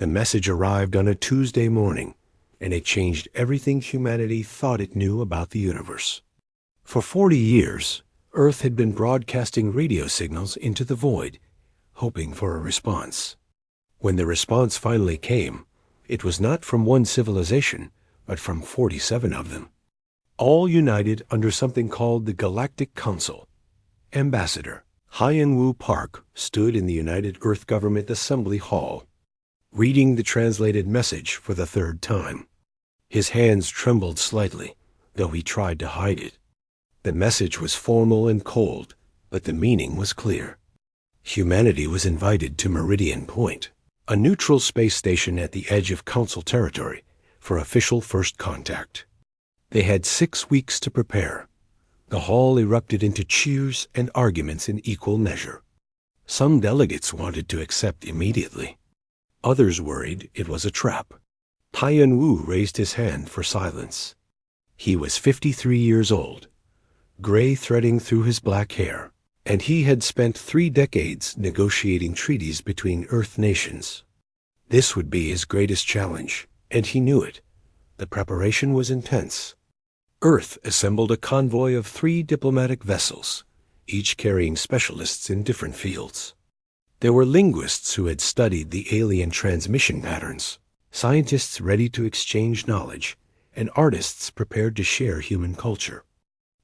The message arrived on a Tuesday morning, and it changed everything humanity thought it knew about the universe. For 40 years, Earth had been broadcasting radio signals into the void, hoping for a response. When the response finally came, it was not from one civilization, but from 47 of them, all united under something called the Galactic Council. Ambassador Hyun-Woo Park stood in the United Earth Government Assembly Hall, reading the translated message for the third time. His hands trembled slightly, though he tried to hide it. The message was formal and cold, but the meaning was clear. Humanity was invited to Meridian Point, a neutral space station at the edge of Council territory, for official first contact. They had 6 weeks to prepare. The hall erupted into cheers and arguments in equal measure. Some delegates wanted to accept immediately. Others worried it was a trap. Hyun-Woo raised his hand for silence. He was 53 years old, gray threading through his black hair, and he had spent 3 decades negotiating treaties between Earth nations. This would be his greatest challenge, and he knew it. The preparation was intense. Earth assembled a convoy of 3 diplomatic vessels, each carrying specialists in different fields. There were linguists who had studied the alien transmission patterns, scientists ready to exchange knowledge, and artists prepared to share human culture.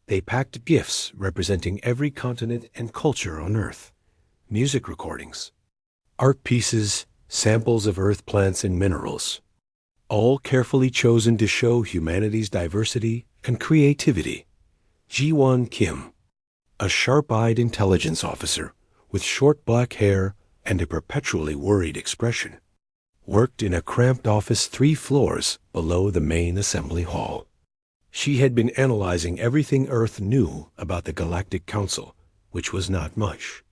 They packed gifts representing every continent and culture on Earth, music recordings, art pieces, samples of Earth plants and minerals, all carefully chosen to show humanity's diversity and creativity. Ji-won Kim, a sharp-eyed intelligence officer with short black hair and a perpetually worried expression, worked in a cramped office 3 floors below the main assembly hall. She had been analyzing everything Earth knew about the Galactic Council, which was not much.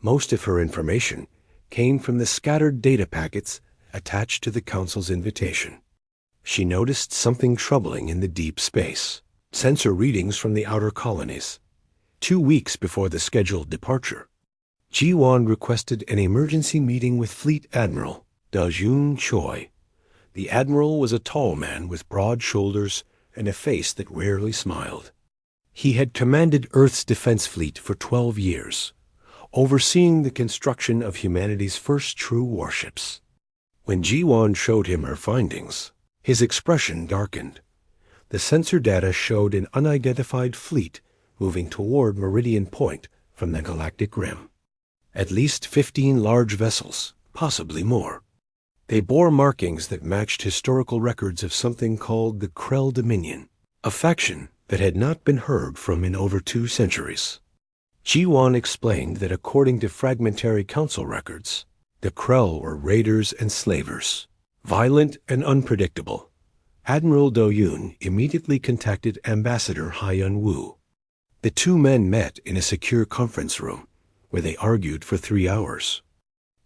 Most of her information came from the scattered data packets attached to the Council's invitation. She noticed something troubling in the deep space: sensor readings from the outer colonies. 2 weeks before the scheduled departure, Ji-won requested an emergency meeting with Fleet Admiral Da-Jun Choi. The admiral was a tall man with broad shoulders and a face that rarely smiled. He had commanded Earth's defense fleet for 12 years, overseeing the construction of humanity's first true warships. When Ji-won showed him her findings, his expression darkened. The sensor data showed an unidentified fleet moving toward Meridian Point from the galactic rim. At least 15 large vessels, possibly more. They bore markings that matched historical records of something called the Krell Dominion, a faction that had not been heard from in over 2 centuries. Ji-won explained that according to fragmentary council records, the Krell were raiders and slavers, violent and unpredictable. Admiral Do-yoon immediately contacted Ambassador Hyun-Woo. The 2 men met in a secure conference room, where they argued for 3 hours.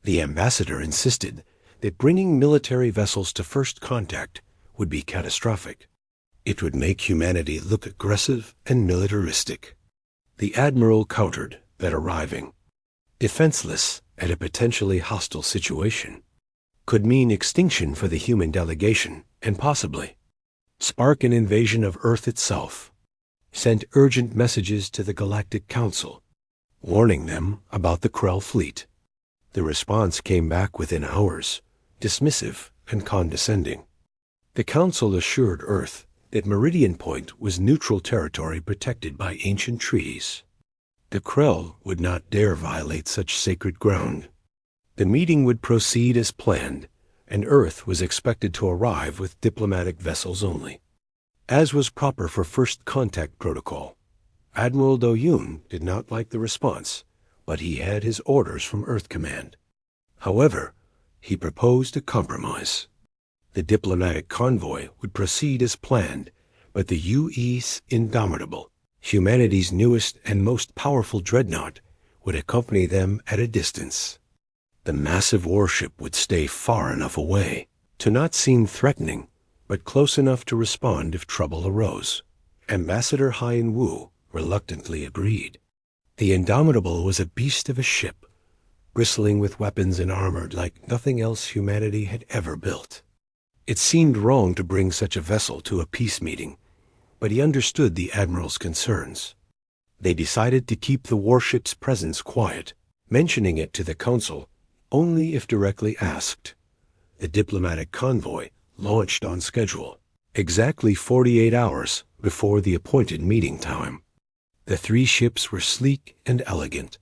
The ambassador insisted that bringing military vessels to first contact would be catastrophic. It would make humanity look aggressive and militaristic. The admiral countered that arriving, defenseless at a potentially hostile situation, could mean extinction for the human delegation and possibly spark an invasion of Earth itself. Sent urgent messages to the Galactic Council, warning them about the Krell fleet. The response came back within hours, dismissive and condescending. The Council assured Earth that Meridian Point was neutral territory protected by ancient treaties. The Krell would not dare violate such sacred ground. The meeting would proceed as planned, and Earth was expected to arrive with diplomatic vessels only. As was proper for first contact protocol, Admiral Do-yoon did not like the response, but he had his orders from Earth Command. However, he proposed a compromise. The diplomatic convoy would proceed as planned, but the UE's Indomitable, humanity's newest and most powerful dreadnought, would accompany them at a distance. The massive warship would stay far enough away to not seem threatening, but close enough to respond if trouble arose. Ambassador Hyun-Woo reluctantly agreed. The Indomitable was a beast of a ship, bristling with weapons and armored like nothing else humanity had ever built. It seemed wrong to bring such a vessel to a peace meeting, but he understood the Admiral's concerns. They decided to keep the warship's presence quiet, mentioning it to the Council only if directly asked. The diplomatic convoy launched on schedule, exactly 48 hours before the appointed meeting time. The three ships were sleek and elegant,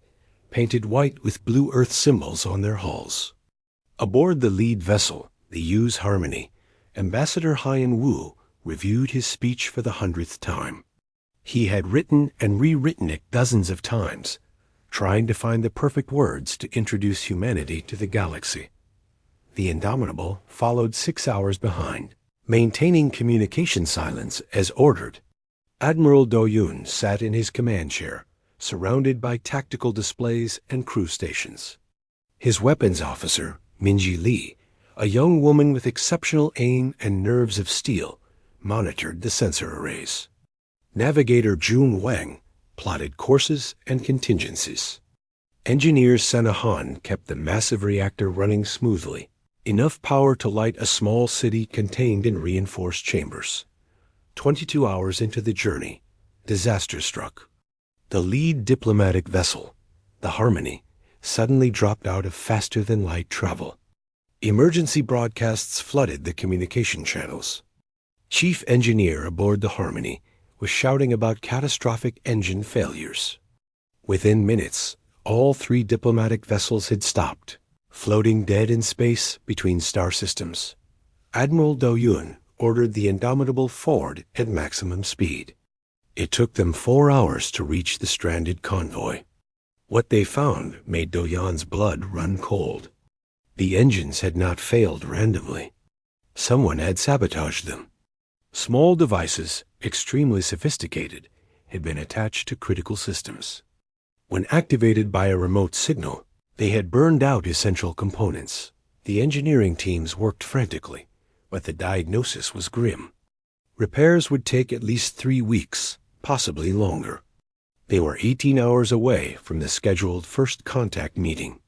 painted white with blue Earth symbols on their hulls. Aboard the lead vessel, the U's Harmony, Ambassador Hyan Wu reviewed his speech for the 100th time. He had written and rewritten it dozens of times, trying to find the perfect words to introduce humanity to the galaxy. The Indomitable followed 6 hours behind, maintaining communication silence as ordered. Admiral Do Yoon sat in his command chair, surrounded by tactical displays and crew stations. His weapons officer, Minji Lee, a young woman with exceptional aim and nerves of steel, monitored the sensor arrays. Navigator Jun Wang plotted courses and contingencies. Engineer Sena Han kept the massive reactor running smoothly, enough power to light a small city contained in reinforced chambers. 22 hours into the journey, disaster struck. The lead diplomatic vessel, the Harmony, suddenly dropped out of faster-than-light travel. Emergency broadcasts flooded the communication channels. Chief engineer aboard the Harmony was shouting about catastrophic engine failures. Within minutes, all three diplomatic vessels had stopped, floating dead in space between star systems. Admiral Do Yoon ordered the Indomitable forward at maximum speed. It took them 4 hours to reach the stranded convoy. What they found made Do Yoon's blood run cold. The engines had not failed randomly. Someone had sabotaged them. Small devices, extremely sophisticated, had been attached to critical systems. When activated by a remote signal, they had burned out essential components. The engineering teams worked frantically, but the diagnosis was grim. Repairs would take at least 3 weeks, possibly longer. They were 18 hours away from the scheduled first contact meeting.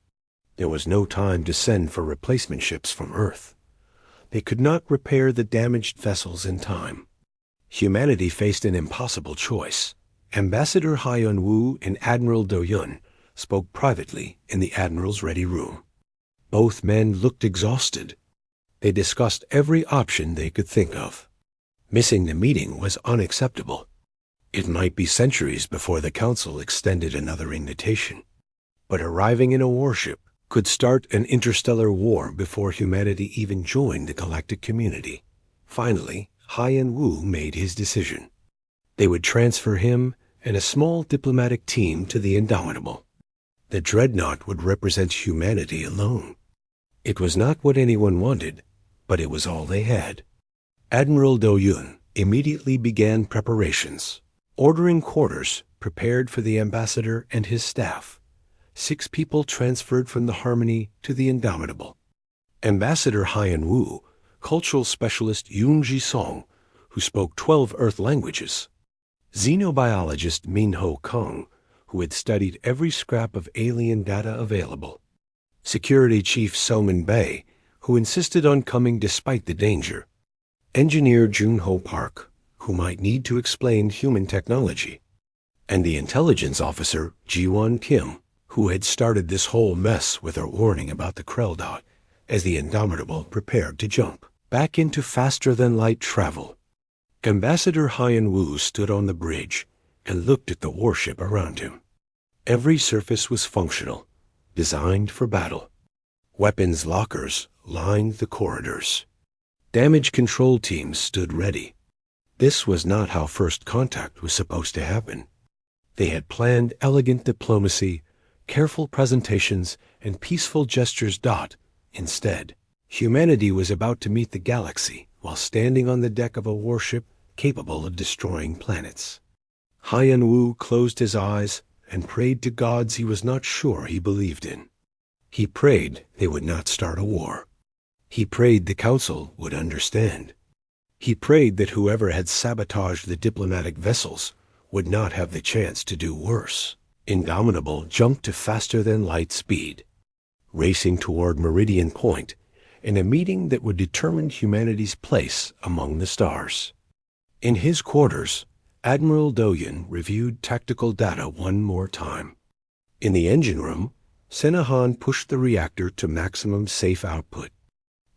There was no time to send for replacement ships from Earth. They could not repair the damaged vessels in time. Humanity faced an impossible choice. Ambassador Hyan Wu and Admiral Do Yoon spoke privately in the Admiral's ready room. Both men looked exhausted. They discussed every option they could think of. Missing the meeting was unacceptable. It might be centuries before the Council extended another invitation. But arriving in a warship could start an interstellar war before humanity even joined the galactic community. Finally, Hyan Wu made his decision. They would transfer him and a small diplomatic team to the Indomitable. The Dreadnought would represent humanity alone. It was not what anyone wanted, but it was all they had. Admiral Do Yoon immediately began preparations, ordering quarters prepared for the ambassador and his staff. 6 people transferred from the Harmony to the Indomitable. Ambassador Hyan Wu, cultural specialist Yoon Ji-song, who spoke 12 Earth languages. Xenobiologist Min-ho Kang, who had studied every scrap of alien data available. Security Chief So-min Bae, who insisted on coming despite the danger. Engineer Jun-ho Park, who might need to explain human technology. And the intelligence officer Ji-won Kim, who had started this whole mess with her warning about the Krell dot as the Indomitable prepared to jump back into faster-than-light travel. Ambassador Hyan Wu stood on the bridge and looked at the warship around him. Every surface was functional, designed for battle. Weapons lockers lined the corridors. Damage control teams stood ready. This was not how first contact was supposed to happen. They had planned elegant diplomacy, careful presentations, and peaceful gestures. Instead, humanity was about to meet the galaxy while standing on the deck of a warship capable of destroying planets. Hyan Wu closed his eyes and prayed to gods he was not sure he believed in. He prayed they would not start a war. He prayed the Council would understand. He prayed that whoever had sabotaged the diplomatic vessels would not have the chance to do worse. Indomitable jumped to faster-than-light speed. racing toward Meridian Point in a meeting that would determine humanity's place among the stars. In his quarters, Admiral Doyen reviewed tactical data one more time. In the engine room, Senahan pushed the reactor to maximum safe output.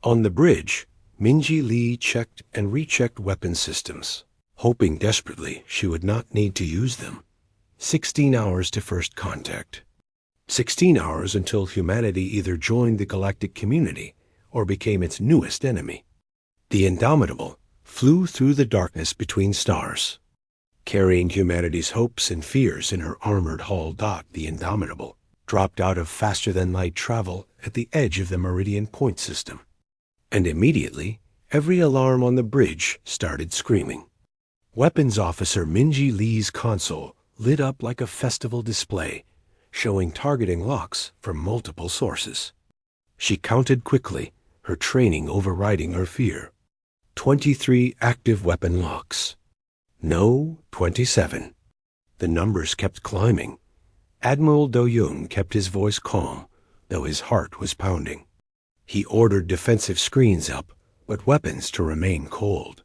On the bridge, Minji Lee checked and rechecked weapon systems, hoping desperately she would not need to use them. 16 hours to first contact. 16 hours until humanity either joined the galactic community or became its newest enemy. The Indomitable flew through the darkness between stars. Carrying humanity's hopes and fears in her armored hull, the Indomitable dropped out of faster-than-light travel at the edge of the Meridian Point system. And immediately, every alarm on the bridge started screaming. Weapons Officer Minji Lee's console lit up like a festival display, showing targeting locks from multiple sources. She counted quickly, her training overriding her fear. 23 active weapon locks. No, 27. The numbers kept climbing. Admiral Do-young kept his voice calm, though his heart was pounding. He ordered defensive screens up, but weapons to remain cold.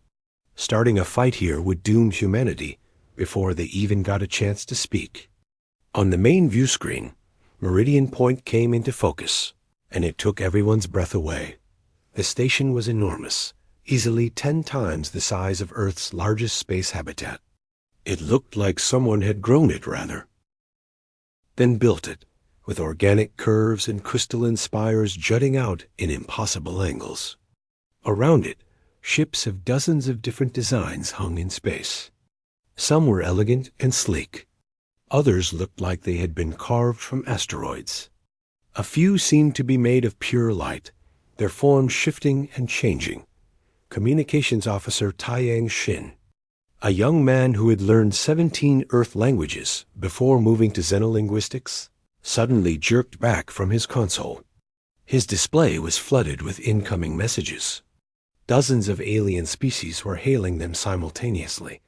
Starting a fight here would doom humanity before they even got a chance to speak. On the main view screen, Meridian Point came into focus, and it took everyone's breath away. The station was enormous, easily 10 times the size of Earth's largest space habitat. It looked like someone had grown it, rather. Then built it, with organic curves and crystalline spires jutting out in impossible angles. Around it, ships of dozens of different designs hung in space. Some were elegant and sleek. Others looked like they had been carved from asteroids. A few seemed to be made of pure light, their forms shifting and changing. Communications Officer Taiyang Shin, a young man who had learned 17 Earth languages before moving to xenolinguistics, suddenly jerked back from his console. His display was flooded with incoming messages. Dozens of alien species were hailing them simultaneously,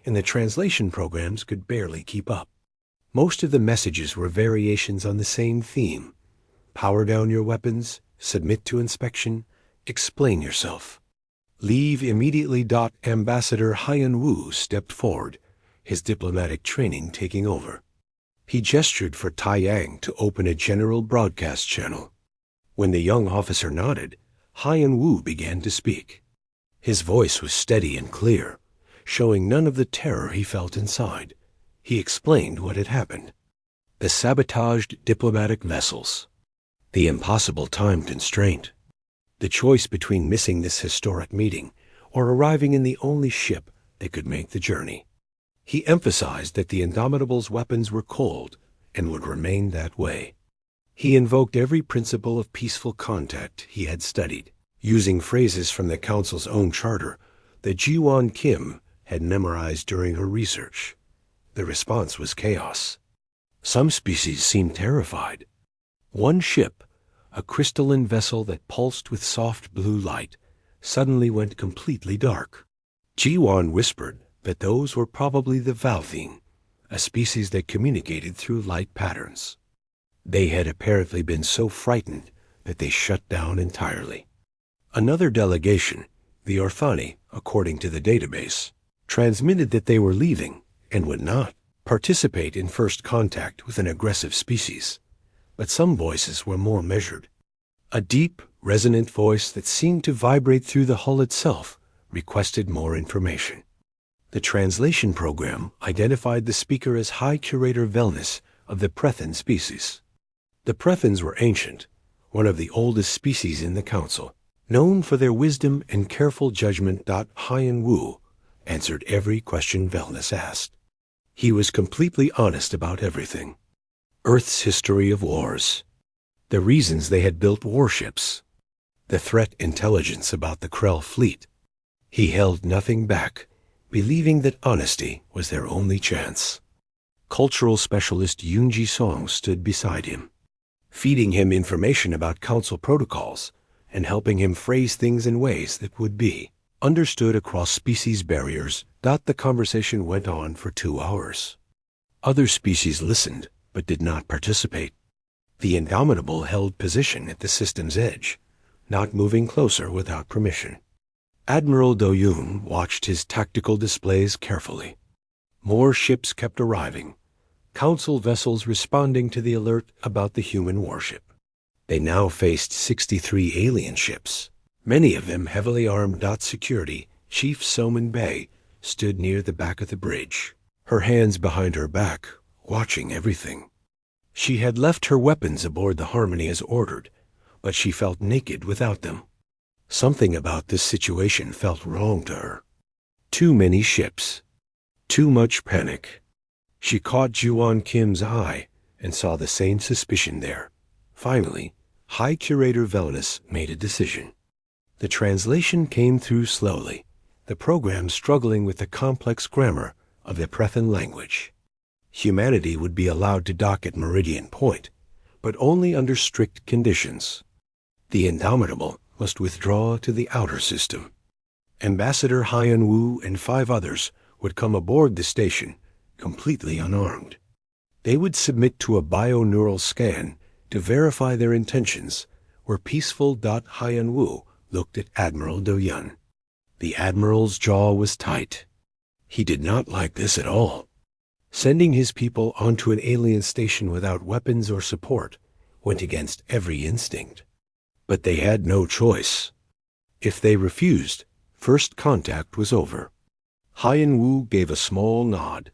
and the translation programs could barely keep up. Most of the messages were variations on the same theme. Power down your weapons, submit to inspection, explain yourself. Leave immediately. Ambassador Hyan Wu stepped forward, his diplomatic training taking over. He gestured for Taiyang to open a general broadcast channel. When the young officer nodded, Hyan Wu began to speak. His voice was steady and clear, showing none of the terror he felt inside. He explained what had happened. The sabotaged diplomatic vessels. The impossible time constraint. The choice between missing this historic meeting or arriving in the only ship that could make the journey. He emphasized that the Indomitable's weapons were cold and would remain that way. He invoked every principle of peaceful contact he had studied, using phrases from the Council's own charter that Ji-won Kim had memorized during her research. The response was chaos. Some species seemed terrified. One ship, a crystalline vessel that pulsed with soft blue light, suddenly went completely dark. Ji-won whispered that those were probably the Valthine, a species that communicated through light patterns. They had apparently been so frightened that they shut down entirely. Another delegation, the Orthani, according to the database, transmitted that they were leaving and would not participate in first contact with an aggressive species. But some voices were more measured. A deep, resonant voice that seemed to vibrate through the hull itself requested more information. The translation program identified the speaker as High Curator Velnus of the Prethan species. The Prethans were ancient, one of the oldest species in the Council, known for their wisdom and careful judgment. Hyan Wu answered every question Velnus asked. He was completely honest about everything. Earth's history of wars, the reasons they had built warships, the threat intelligence about the Krell fleet. He held nothing back, believing that honesty was their only chance. Cultural specialist Yoon Ji-song stood beside him, feeding him information about Council protocols and helping him phrase things in ways that would be understood across species barriers. The conversation went on for 2 hours. Other species listened, but did not participate. The Indomitable held position at the system's edge, not moving closer without permission. Admiral Do-yoon watched his tactical displays carefully. More ships kept arriving, Council vessels responding to the alert about the human warship. They now faced 63 alien ships. Many of them heavily armed. Security Chief Soman Bay stood near the back of the bridge, her hands behind her back, watching everything. She had left her weapons aboard the Harmony as ordered, but she felt naked without them. Something about this situation felt wrong to her. Too many ships. Too much panic. She caught Juwon Kim's eye and saw the same suspicion there. Finally, High Curator Velenus made a decision. The translation came through slowly, the program struggling with the complex grammar of the Prethan language. Humanity would be allowed to dock at Meridian Point, but only under strict conditions. The Indomitable must withdraw to the outer system. Ambassador Hyan Wu and 5 others would come aboard the station, completely unarmed. They would submit to a bio-neural scan to verify their intentions, where peaceful Hyan Wu looked at Admiral Do-yun. The Admiral's jaw was tight. He did not like this at all. Sending his people onto an alien station without weapons or support went against every instinct. But they had no choice. If they refused, first contact was over. Hyan Wu gave a small nod.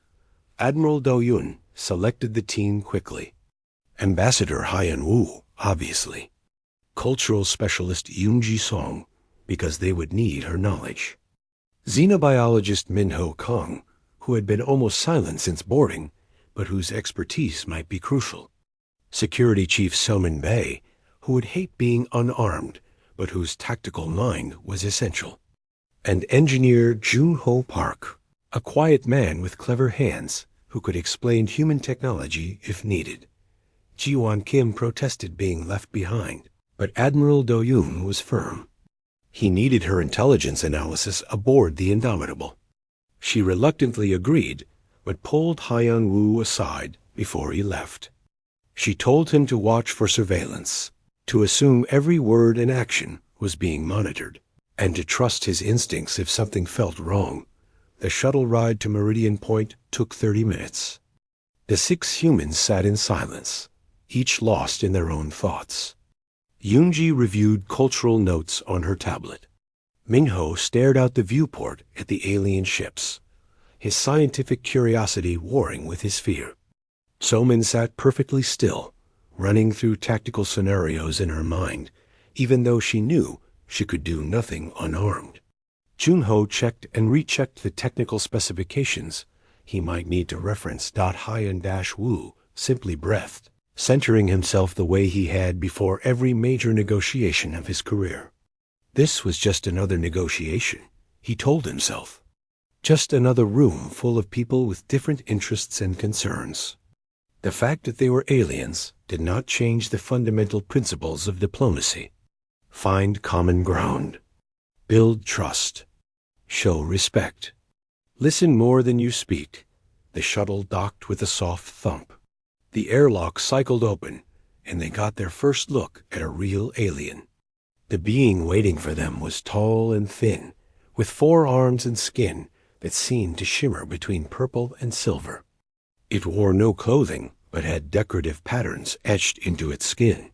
Admiral Do-yun selected the team quickly. Ambassador Hyan Wu, obviously. Cultural specialist Yoon-ji Song, because they would need her knowledge. Xenobiologist Min-ho Kong, who had been almost silent since boarding, but whose expertise might be crucial. Security Chief Soman Bay, who would hate being unarmed, but whose tactical mind was essential. And engineer Jun-ho Park, a quiet man with clever hands who could explain human technology if needed. Jiwon Kim protested being left behind, but Admiral Do-yun was firm. He needed her intelligence analysis aboard the Indomitable. She reluctantly agreed, but pulled Hyan Wu aside before he left. She told him to watch for surveillance, to assume every word and action was being monitored, and to trust his instincts if something felt wrong. The shuttle ride to Meridian Point took 30 minutes. The 6 humans sat in silence, each lost in their own thoughts. Yoon-ji reviewed cultural notes on her tablet. Min-ho stared out the viewport at the alien ships, his scientific curiosity warring with his fear. Soman sat perfectly still, running through tactical scenarios in her mind, even though she knew she could do nothing unarmed. Jun-ho checked and rechecked the technical specifications he might need to reference. Hyan-Wu simply breathed, centering himself the way he had before every major negotiation of his career. This was just another negotiation, he told himself. Just another room full of people with different interests and concerns. The fact that they were aliens did not change the fundamental principles of diplomacy. Find common ground. Build trust. Show respect. Listen more than you speak. The shuttle docked with a soft thump. The airlock cycled open, and they got their first look at a real alien. The being waiting for them was tall and thin, with 4 arms and skin that seemed to shimmer between purple and silver. It wore no clothing, but had decorative patterns etched into its skin.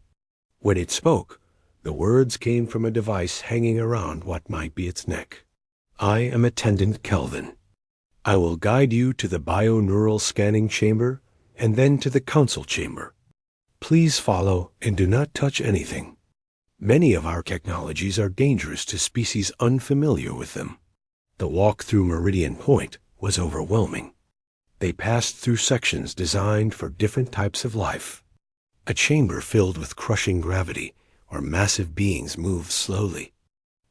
When it spoke, the words came from a device hanging around what might be its neck. I am Attendant Kelvin. I will guide you to the bio-neural scanning chamber and then to the council chamber. Please follow and do not touch anything. Many of our technologies are dangerous to species unfamiliar with them. The walk through Meridian Point was overwhelming. They passed through sections designed for different types of life. A chamber filled with crushing gravity, where massive beings moved slowly.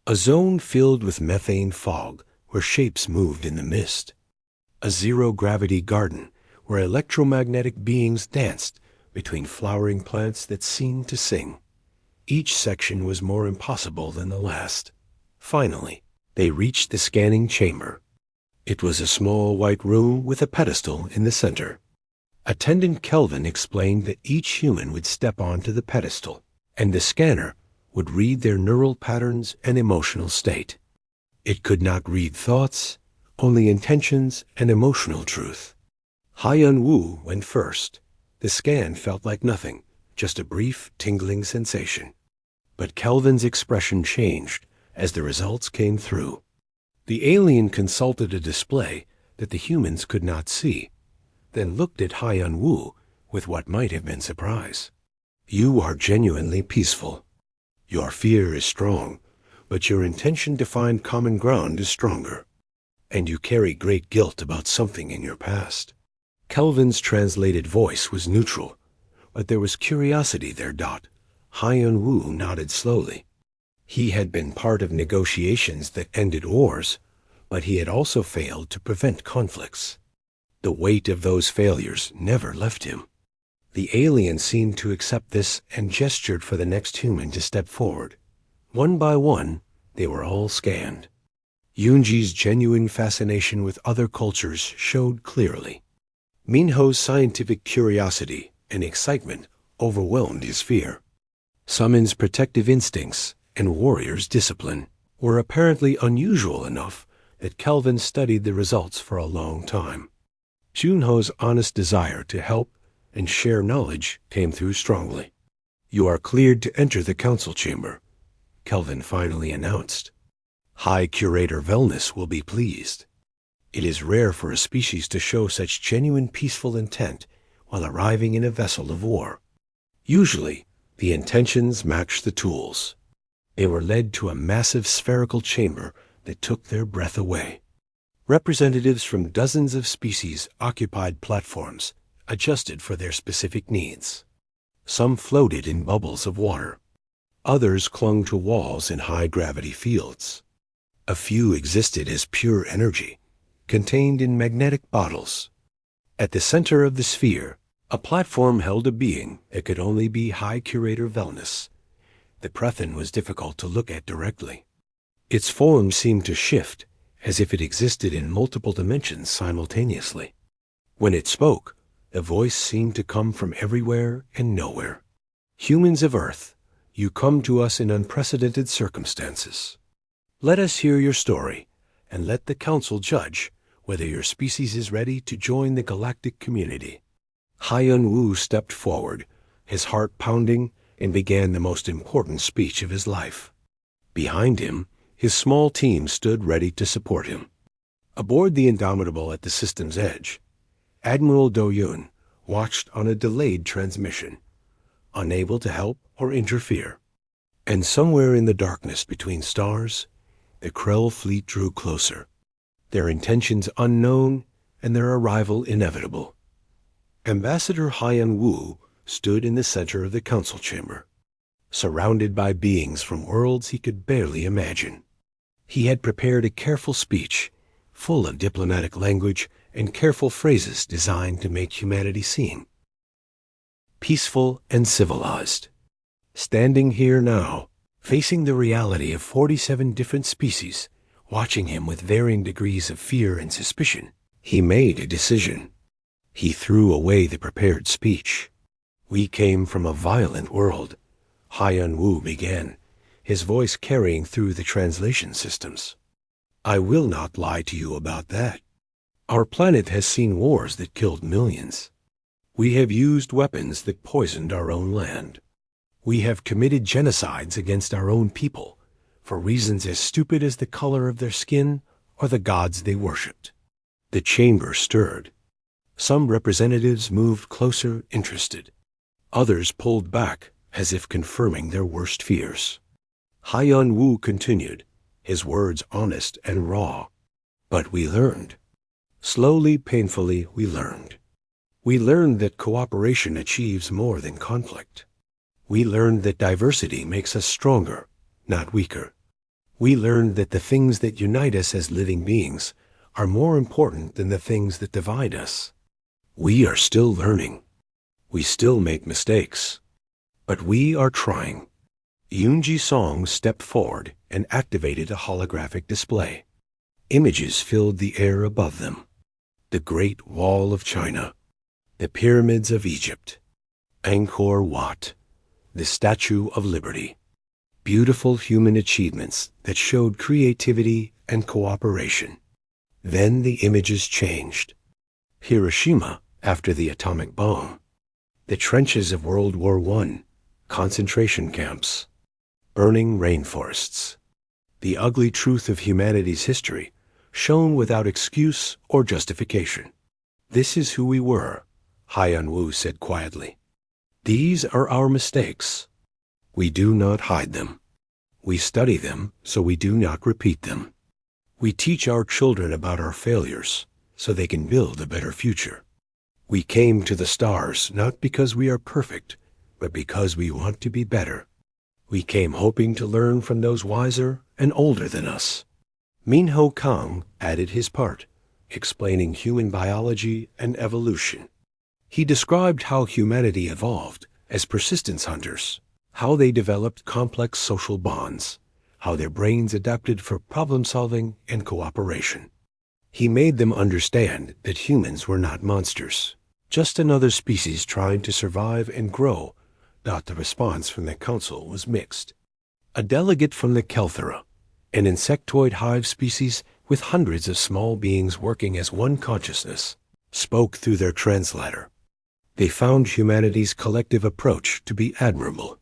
A zone filled with methane fog, where shapes moved in the mist. A zero-gravity garden, where electromagnetic beings danced between flowering plants that seemed to sing. Each section was more impossible than the last. Finally, they reached the scanning chamber. It was a small white room with a pedestal in the center. Attendant Kelvin explained that each human would step onto the pedestal, and the scanner would read their neural patterns and emotional state. It could not read thoughts, only intentions and emotional truth. Haiyan Wu went first. The scan felt like nothing, just a brief, tingling sensation. But Kelvin's expression changed as the results came through. The alien consulted a display that the humans could not see, then looked at Haiyan Wu with what might have been surprise. You are genuinely peaceful. Your fear is strong, but your intention to find common ground is stronger. And you carry great guilt about something in your past. Kelvin's translated voice was neutral, but there was curiosity there. Haiyan Wu nodded slowly. He had been part of negotiations that ended wars, but he had also failed to prevent conflicts. The weight of those failures never left him. The alien seemed to accept this and gestured for the next human to step forward. One by one, they were all scanned. Yunji's genuine fascination with other cultures showed clearly. Minho's scientific curiosity and excitement overwhelmed his fear. Sumon's protective instincts and Warrior's discipline were apparently unusual enough that Kelvin studied the results for a long time. Junho's honest desire to help and share knowledge came through strongly. You are cleared to enter the council chamber, Kelvin finally announced. High Curator Velnus will be pleased. It is rare for a species to show such genuine peaceful intent while arriving in a vessel of war. Usually, the intentions match the tools. They were led to a massive spherical chamber that took their breath away. Representatives from dozens of species occupied platforms, adjusted for their specific needs. Some floated in bubbles of water. Others clung to walls in high-gravity fields. A few existed as pure energy, contained in magnetic bottles. At the center of the sphere, a platform held a being that could only be High Curator Velnus. The Prethan was difficult to look at directly. Its form seemed to shift, as if it existed in multiple dimensions simultaneously. When it spoke, the voice seemed to come from everywhere and nowhere. Humans of Earth, you come to us in unprecedented circumstances. Let us hear your story, and let the Council judge whether your species is ready to join the galactic community. Haiyan Wu stepped forward, his heart pounding, and began the most important speech of his life. Behind him, his small team stood ready to support him. Aboard the Indomitable at the system's edge, Admiral Do-Yun watched on a delayed transmission, unable to help or interfere. And somewhere in the darkness between stars, the Krell fleet drew closer, their intentions unknown and their arrival inevitable. Ambassador Haiyan Wu stood in the center of the council chamber, surrounded by beings from worlds he could barely imagine. He had prepared a careful speech, full of diplomatic language and careful phrases designed to make humanity seem peaceful and civilized. Standing here now, facing the reality of 47 different species, watching him with varying degrees of fear and suspicion, he made a decision. He threw away the prepared speech. We came from a violent world, Haiyan Wu began, his voice carrying through the translation systems. I will not lie to you about that. Our planet has seen wars that killed millions. We have used weapons that poisoned our own land. We have committed genocides against our own people for reasons as stupid as the color of their skin or the gods they worshipped. The chamber stirred. Some representatives moved closer, interested. Others pulled back, as if confirming their worst fears. Haiyan Wu continued, his words honest and raw. But we learned. Slowly, painfully, we learned. We learned that cooperation achieves more than conflict. We learned that diversity makes us stronger, not weaker. We learned that the things that unite us as living beings are more important than the things that divide us. We are still learning. We still make mistakes. But we are trying. Yunji Song stepped forward and activated a holographic display. Images filled the air above them. The Great Wall of China. The Pyramids of Egypt, Angkor Wat, the Statue of Liberty. Beautiful human achievements that showed creativity and cooperation. Then the images changed. Hiroshima after the atomic bomb. The trenches of World War I, concentration camps, burning rainforests. The ugly truth of humanity's history, shown without excuse or justification. This is who we were, Haiyan-Wu said quietly. These are our mistakes. We do not hide them. We study them so we do not repeat them. We teach our children about our failures so they can build a better future. We came to the stars not because we are perfect, but because we want to be better. We came hoping to learn from those wiser and older than us. Minho Kang added his part, explaining human biology and evolution. He described how humanity evolved as persistence hunters, how they developed complex social bonds, how their brains adapted for problem-solving and cooperation. He made them understand that humans were not monsters, just another species trying to survive and grow. The response from the council was mixed. A delegate from the Kelthera, an insectoid hive species with hundreds of small beings working as one consciousness, spoke through their translator. They found humanity's collective approach to be admirable.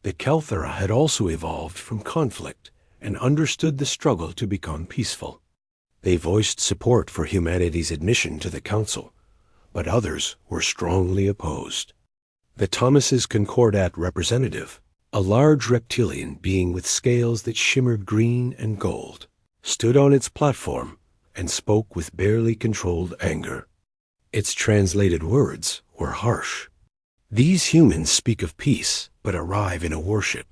The Kelthera had also evolved from conflict and understood the struggle to become peaceful. They voiced support for humanity's admission to the council, but others were strongly opposed. The Thomas's Concordat representative, a large reptilian being with scales that shimmered green and gold, stood on its platform and spoke with barely controlled anger. Its translated words were harsh. These humans speak of peace, but arrive in a worship.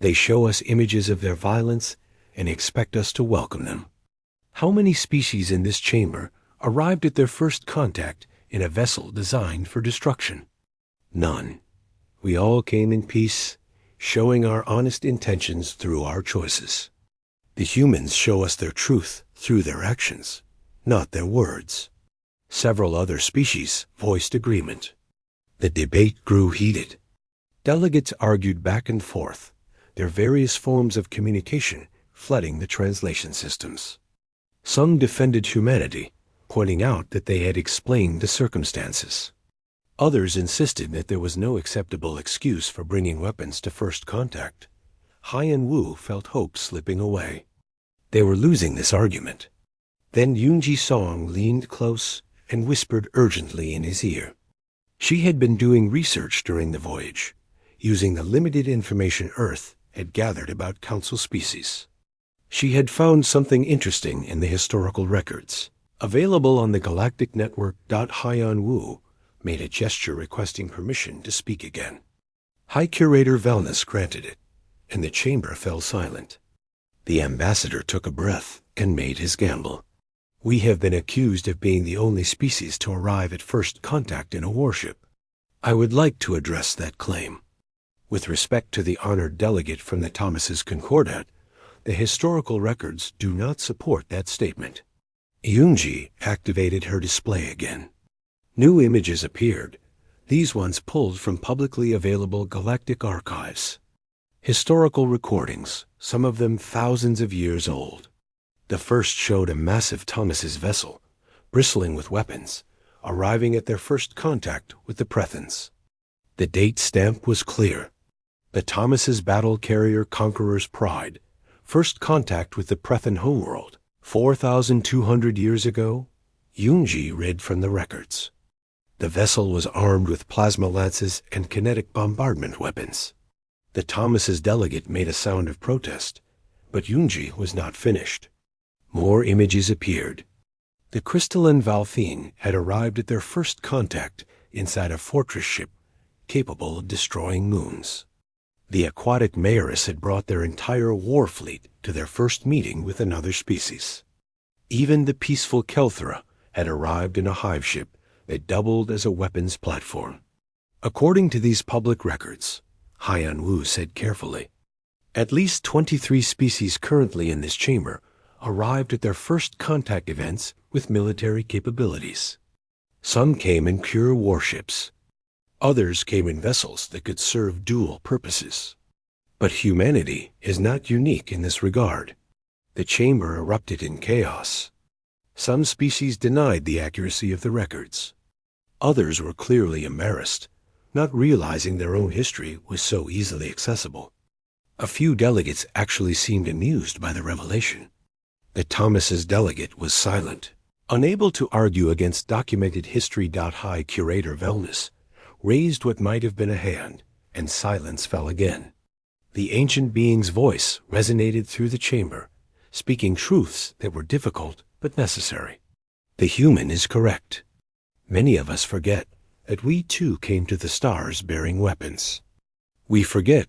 They show us images of their violence and expect us to welcome them. How many species in this chamber arrived at their first contact in a vessel designed for destruction? None. We all came in peace, showing our honest intentions through our choices. The humans show us their truth through their actions, not their words. Several other species voiced agreement. The debate grew heated. Delegates argued back and forth, their various forms of communication flooding the translation systems. Some defended humanity, pointing out that they had explained the circumstances. Others insisted that there was no acceptable excuse for bringing weapons to first contact. Haiyan-Wu felt hope slipping away. They were losing this argument. Then Yunji Song leaned close and whispered urgently in his ear. She had been doing research during the voyage, using the limited information Earth had gathered about council species. She had found something interesting in the historical records. Available on the Galactic Network. Haiyan-Wu made a gesture requesting permission to speak again. High Curator Velnus granted it, and the chamber fell silent. The ambassador took a breath and made his gamble. We have been accused of being the only species to arrive at first contact in a warship. I would like to address that claim. With respect to the honored delegate from the Thomas's Concordat, the historical records do not support that statement. Yunji activated her display again. New images appeared, these ones pulled from publicly available galactic archives. Historical recordings, some of them thousands of years old. The first showed a massive Thomas's vessel, bristling with weapons, arriving at their first contact with the Prethans. The date stamp was clear. The Thomas's battle carrier Conqueror's Pride, first contact with the Prethan homeworld, 4,200 years ago. Yunji read from the records. The vessel was armed with plasma lances and kinetic bombardment weapons. The Thomas's delegate made a sound of protest, but Yunji was not finished. More images appeared. The crystalline Valthine had arrived at their first contact inside a fortress ship capable of destroying moons. The aquatic Mayoress had brought their entire war fleet to their first meeting with another species. Even the peaceful Kelthera had arrived in a hive ship that doubled as a weapons platform. According to these public records, Haiyan-Wu said carefully, at least 23 species currently in this chamber arrived at their first contact events with military capabilities. Some came in pure warships. Others came in vessels that could serve dual purposes. But humanity is not unique in this regard. The chamber erupted in chaos. Some species denied the accuracy of the records. Others were clearly embarrassed, not realizing their own history was so easily accessible. A few delegates actually seemed amused by the revelation. The Thomas's delegate was silent, unable to argue against documented history. High Curator Velnus raised what might have been a hand, and silence fell again. The ancient being's voice resonated through the chamber, speaking truths that were difficult but necessary. The human is correct. Many of us forget that we too came to the stars bearing weapons. We forget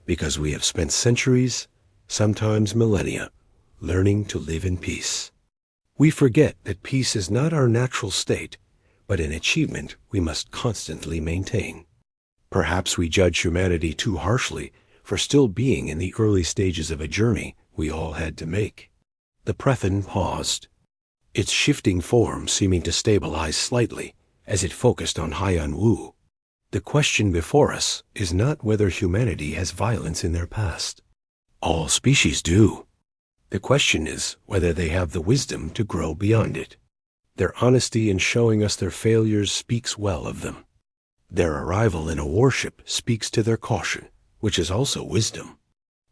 because we have spent centuries, sometimes millennia, learning to live in peace. We forget that peace is not our natural state, but an achievement we must constantly maintain. Perhaps we judge humanity too harshly for still being in the early stages of a journey we all had to make. The Prethen paused, its shifting form seeming to stabilize slightly as it focused on Haiyan Wu. The question before us is not whether humanity has violence in their past. All species do. The question is whether they have the wisdom to grow beyond it. Their honesty in showing us their failures speaks well of them. Their arrival in a warship speaks to their caution, which is also wisdom.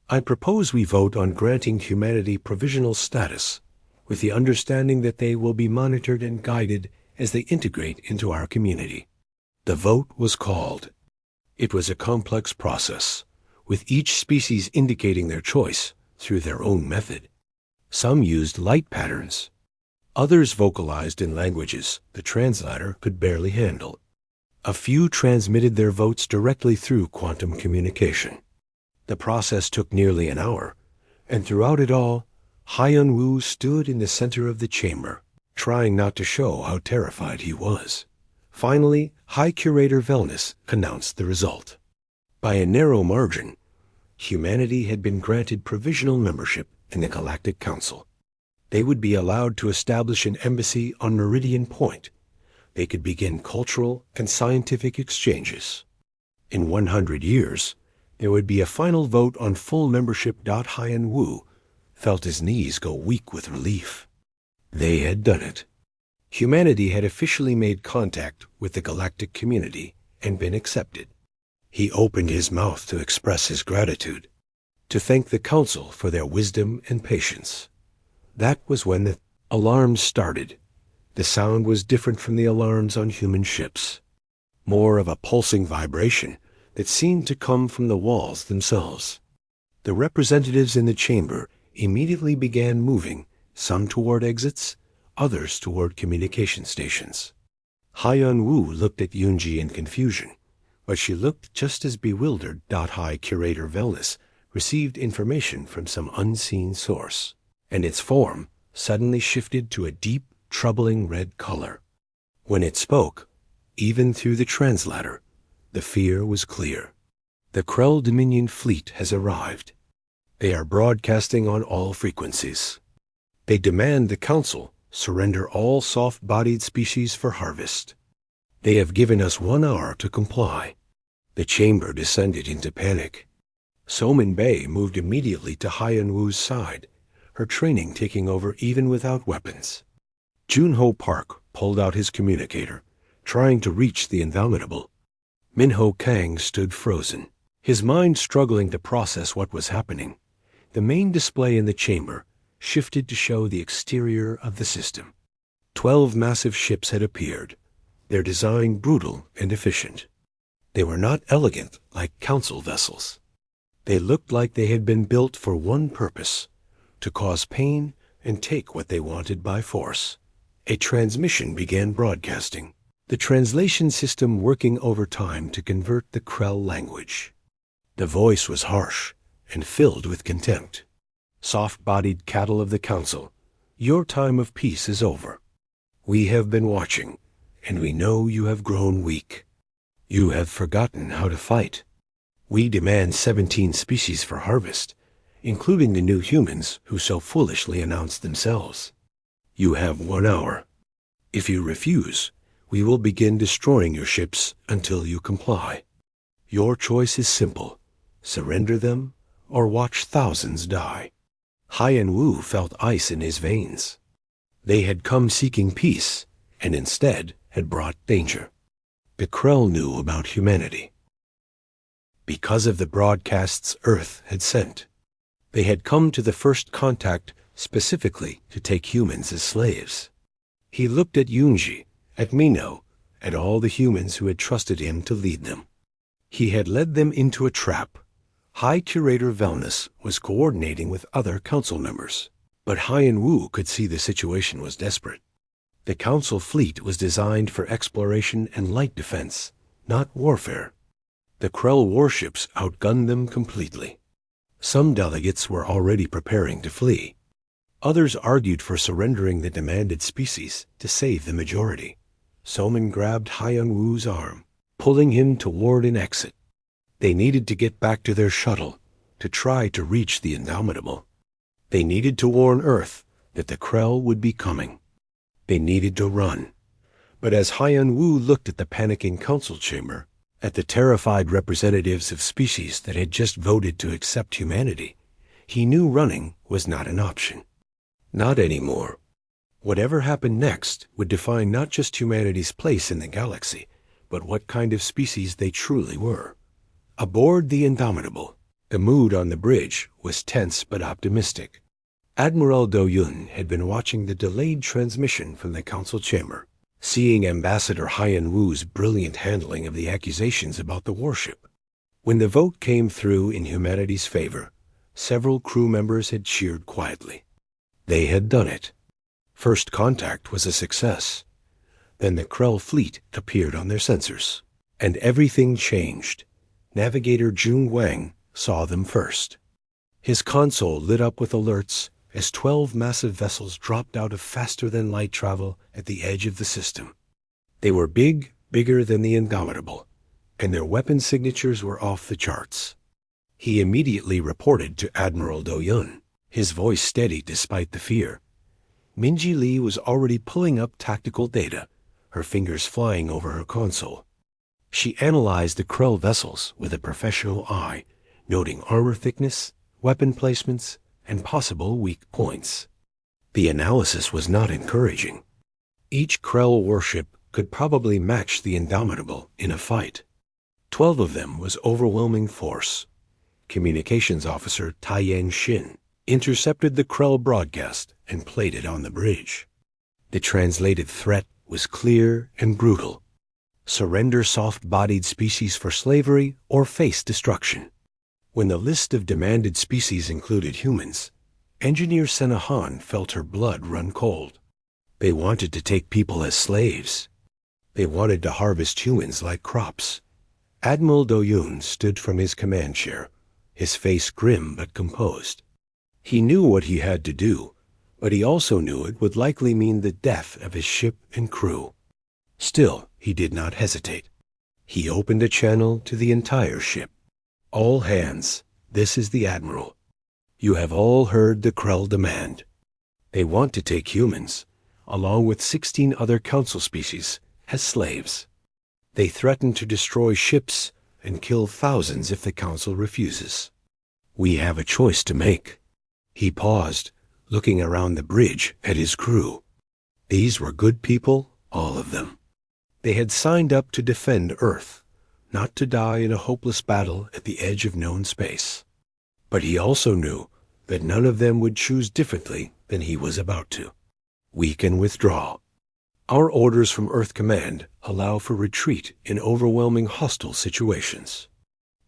I propose we vote on granting humanity provisional status, with the understanding that they will be monitored and guided as they integrate into our community. The vote was called. It was a complex process, with each species indicating their choice through their own method. Some used light patterns. Others vocalized in languages the translator could barely handle. A few transmitted their votes directly through quantum communication. The process took nearly an hour, and throughout it all, Haiyan Wu stood in the center of the chamber, trying not to show how terrified he was. Finally, High Curator Velnus announced the result. By a narrow margin, humanity had been granted provisional membership in the Galactic Council. They would be allowed to establish an embassy on Meridian Point. They could begin cultural and scientific exchanges. In 100 years, there would be a final vote on full membership. Haiyan Wu felt his knees go weak with relief. They had done it. Humanity had officially made contact with the galactic community and been accepted. He opened his mouth to express his gratitude, to thank the Council for their wisdom and patience. That was when the alarms started. The sound was different from the alarms on human ships, more of a pulsing vibration that seemed to come from the walls themselves. The representatives in the chamber immediately began moving, some toward exits, others toward communication stations. Haiyan Wu looked at Yunji in confusion, but she looked just as bewildered. High Curator Velnus received information from some unseen source, and its form suddenly shifted to a deep, troubling red color. When it spoke, even through the translator, the fear was clear. The Krell Dominion fleet has arrived. They are broadcasting on all frequencies. They demand the Council surrender all soft-bodied species for harvest. They have given us 1 hour to comply. The chamber descended into panic. Somin Bei moved immediately to Haiyan Wu's side, her training taking over even without weapons. Junho Park pulled out his communicator, trying to reach the indomitable. Minho Kang stood frozen, his mind struggling to process what was happening. The main display in the chamber shifted to show the exterior of the system. 12 massive ships had appeared, their design brutal and efficient. They were not elegant like council vessels. They looked like they had been built for one purpose, to cause pain and take what they wanted by force. A transmission began broadcasting, the translation system working overtime to convert the Krell language. The voice was harsh and filled with contempt. Soft-bodied cattle of the Council, your time of peace is over. We have been watching, and we know you have grown weak. You have forgotten how to fight. We demand 17 species for harvest, including the new humans who so foolishly announced themselves. You have 1 hour. If you refuse, We will begin destroying your ships until you comply. Your choice is simple. Surrender them or watch thousands die. Haiyan Wu felt ice in his veins. They had come seeking peace, and instead had brought danger. The Krell knew about humanity. Because of the broadcasts Earth had sent, they had come to the first contact specifically to take humans as slaves. He looked at Yunji, at Mino, at all the humans who had trusted him to lead them. He had led them into a trap. High Curator Velnus was coordinating with other council members, but Haiyan Wu could see the situation was desperate. The council fleet was designed for exploration and light defense, not warfare. The Krell warships outgunned them completely. Some delegates were already preparing to flee. Others argued for surrendering the demanded species to save the majority. Soman grabbed Haiyan Wu's arm, pulling him toward an exit. They needed to get back to their shuttle to try to reach the Indomitable. They needed to warn Earth that the Krell would be coming. They needed to run. But as Haiyan Wu looked at the panicking council chamber, at the terrified representatives of species that had just voted to accept humanity, he knew running was not an option. Not anymore. Whatever happened next would define not just humanity's place in the galaxy, but what kind of species they truly were. Aboard the Indomitable, the mood on the bridge was tense but optimistic. Admiral Do-Yun had been watching the delayed transmission from the council chamber, seeing Ambassador Haiyan Wu's brilliant handling of the accusations about the warship. When the vote came through in humanity's favor, several crew members had cheered quietly. They had done it. First contact was a success. Then the Krell fleet appeared on their sensors, and everything changed. Navigator Jun Wang saw them first. His console lit up with alerts as 12 massive vessels dropped out of faster-than-light travel at the edge of the system. They were bigger than the Indomitable, and their weapon signatures were off the charts. He immediately reported to Admiral Do-Yun, his voice steady despite the fear. Minji Li was already pulling up tactical data, her fingers flying over her console. She analyzed the Krell vessels with a professional eye, noting armor thickness, weapon placements, and possible weak points. The analysis was not encouraging. Each Krell warship could probably match the Indomitable in a fight. 12 of them was overwhelming force. Communications Officer Taiyan Shin intercepted the Krell broadcast and played it on the bridge. The translated threat was clear and brutal. Surrender soft-bodied species for slavery or face destruction. When the list of demanded species included humans, Engineer Senahan felt her blood run cold. They wanted to take people as slaves. They wanted to harvest humans like crops. Admiral Do-Yun stood from his command chair, his face grim but composed. He knew what he had to do, but he also knew it would likely mean the death of his ship and crew. Still, he did not hesitate. He opened a channel to the entire ship. All hands, this is the Admiral. You have all heard the Krell demand. They want to take humans, along with 16 other council species, as slaves. They threaten to destroy ships and kill thousands if the council refuses. We have a choice to make. He paused, looking around the bridge at his crew. These were good people, all of them. They had signed up to defend Earth, not to die in a hopeless battle at the edge of known space. But he also knew that none of them would choose differently than he was about to. We can withdraw. Our orders from Earth Command allow for retreat in overwhelming hostile situations.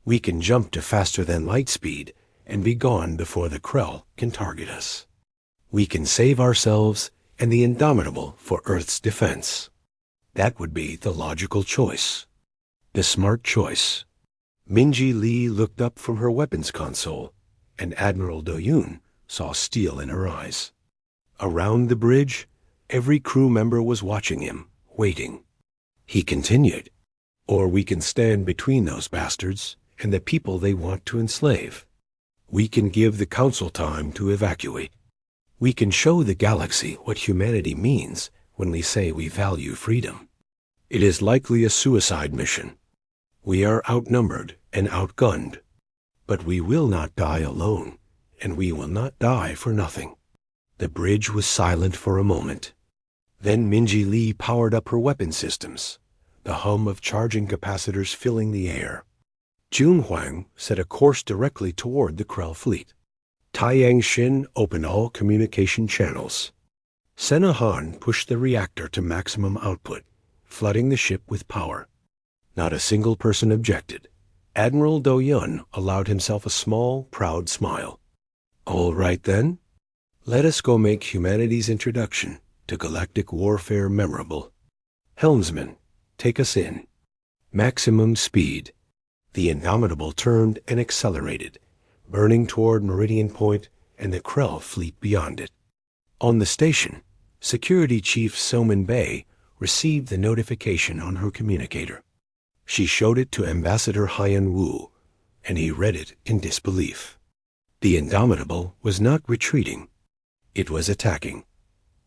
We can jump to faster than light speed and be gone before the Krell can target us. We can save ourselves and the Indomitable for Earth's defense. That would be the logical choice. The smart choice. Minji Li looked up from her weapons console, and Admiral Do-Yun saw steel in her eyes. Around the bridge, every crew member was watching him, waiting. He continued, "Or we can stand between those bastards and the people they want to enslave. We can give the council time to evacuate. We can show the galaxy what humanity means when we say we value freedom. It is likely a suicide mission. We are outnumbered and outgunned. But we will not die alone, and we will not die for nothing." The bridge was silent for a moment. Then Minji Lee powered up her weapon systems, the hum of charging capacitors filling the air. Jun Huang set a course directly toward the Krell fleet. Taiyang Xin opened all communication channels. Sena Han pushed the reactor to maximum output, flooding the ship with power. Not a single person objected. Admiral Do Yun allowed himself a small, proud smile. "All right then, let us go make humanity's introduction to galactic warfare memorable. Helmsman, take us in." Maximum speed. The Indomitable turned and accelerated, burning toward Meridian Point and the Krell fleet beyond it. On the station, Security Chief Soman Bay received the notification on her communicator. She showed it to Ambassador Haiyan Wu, and he read it in disbelief. The Indomitable was not retreating. It was attacking.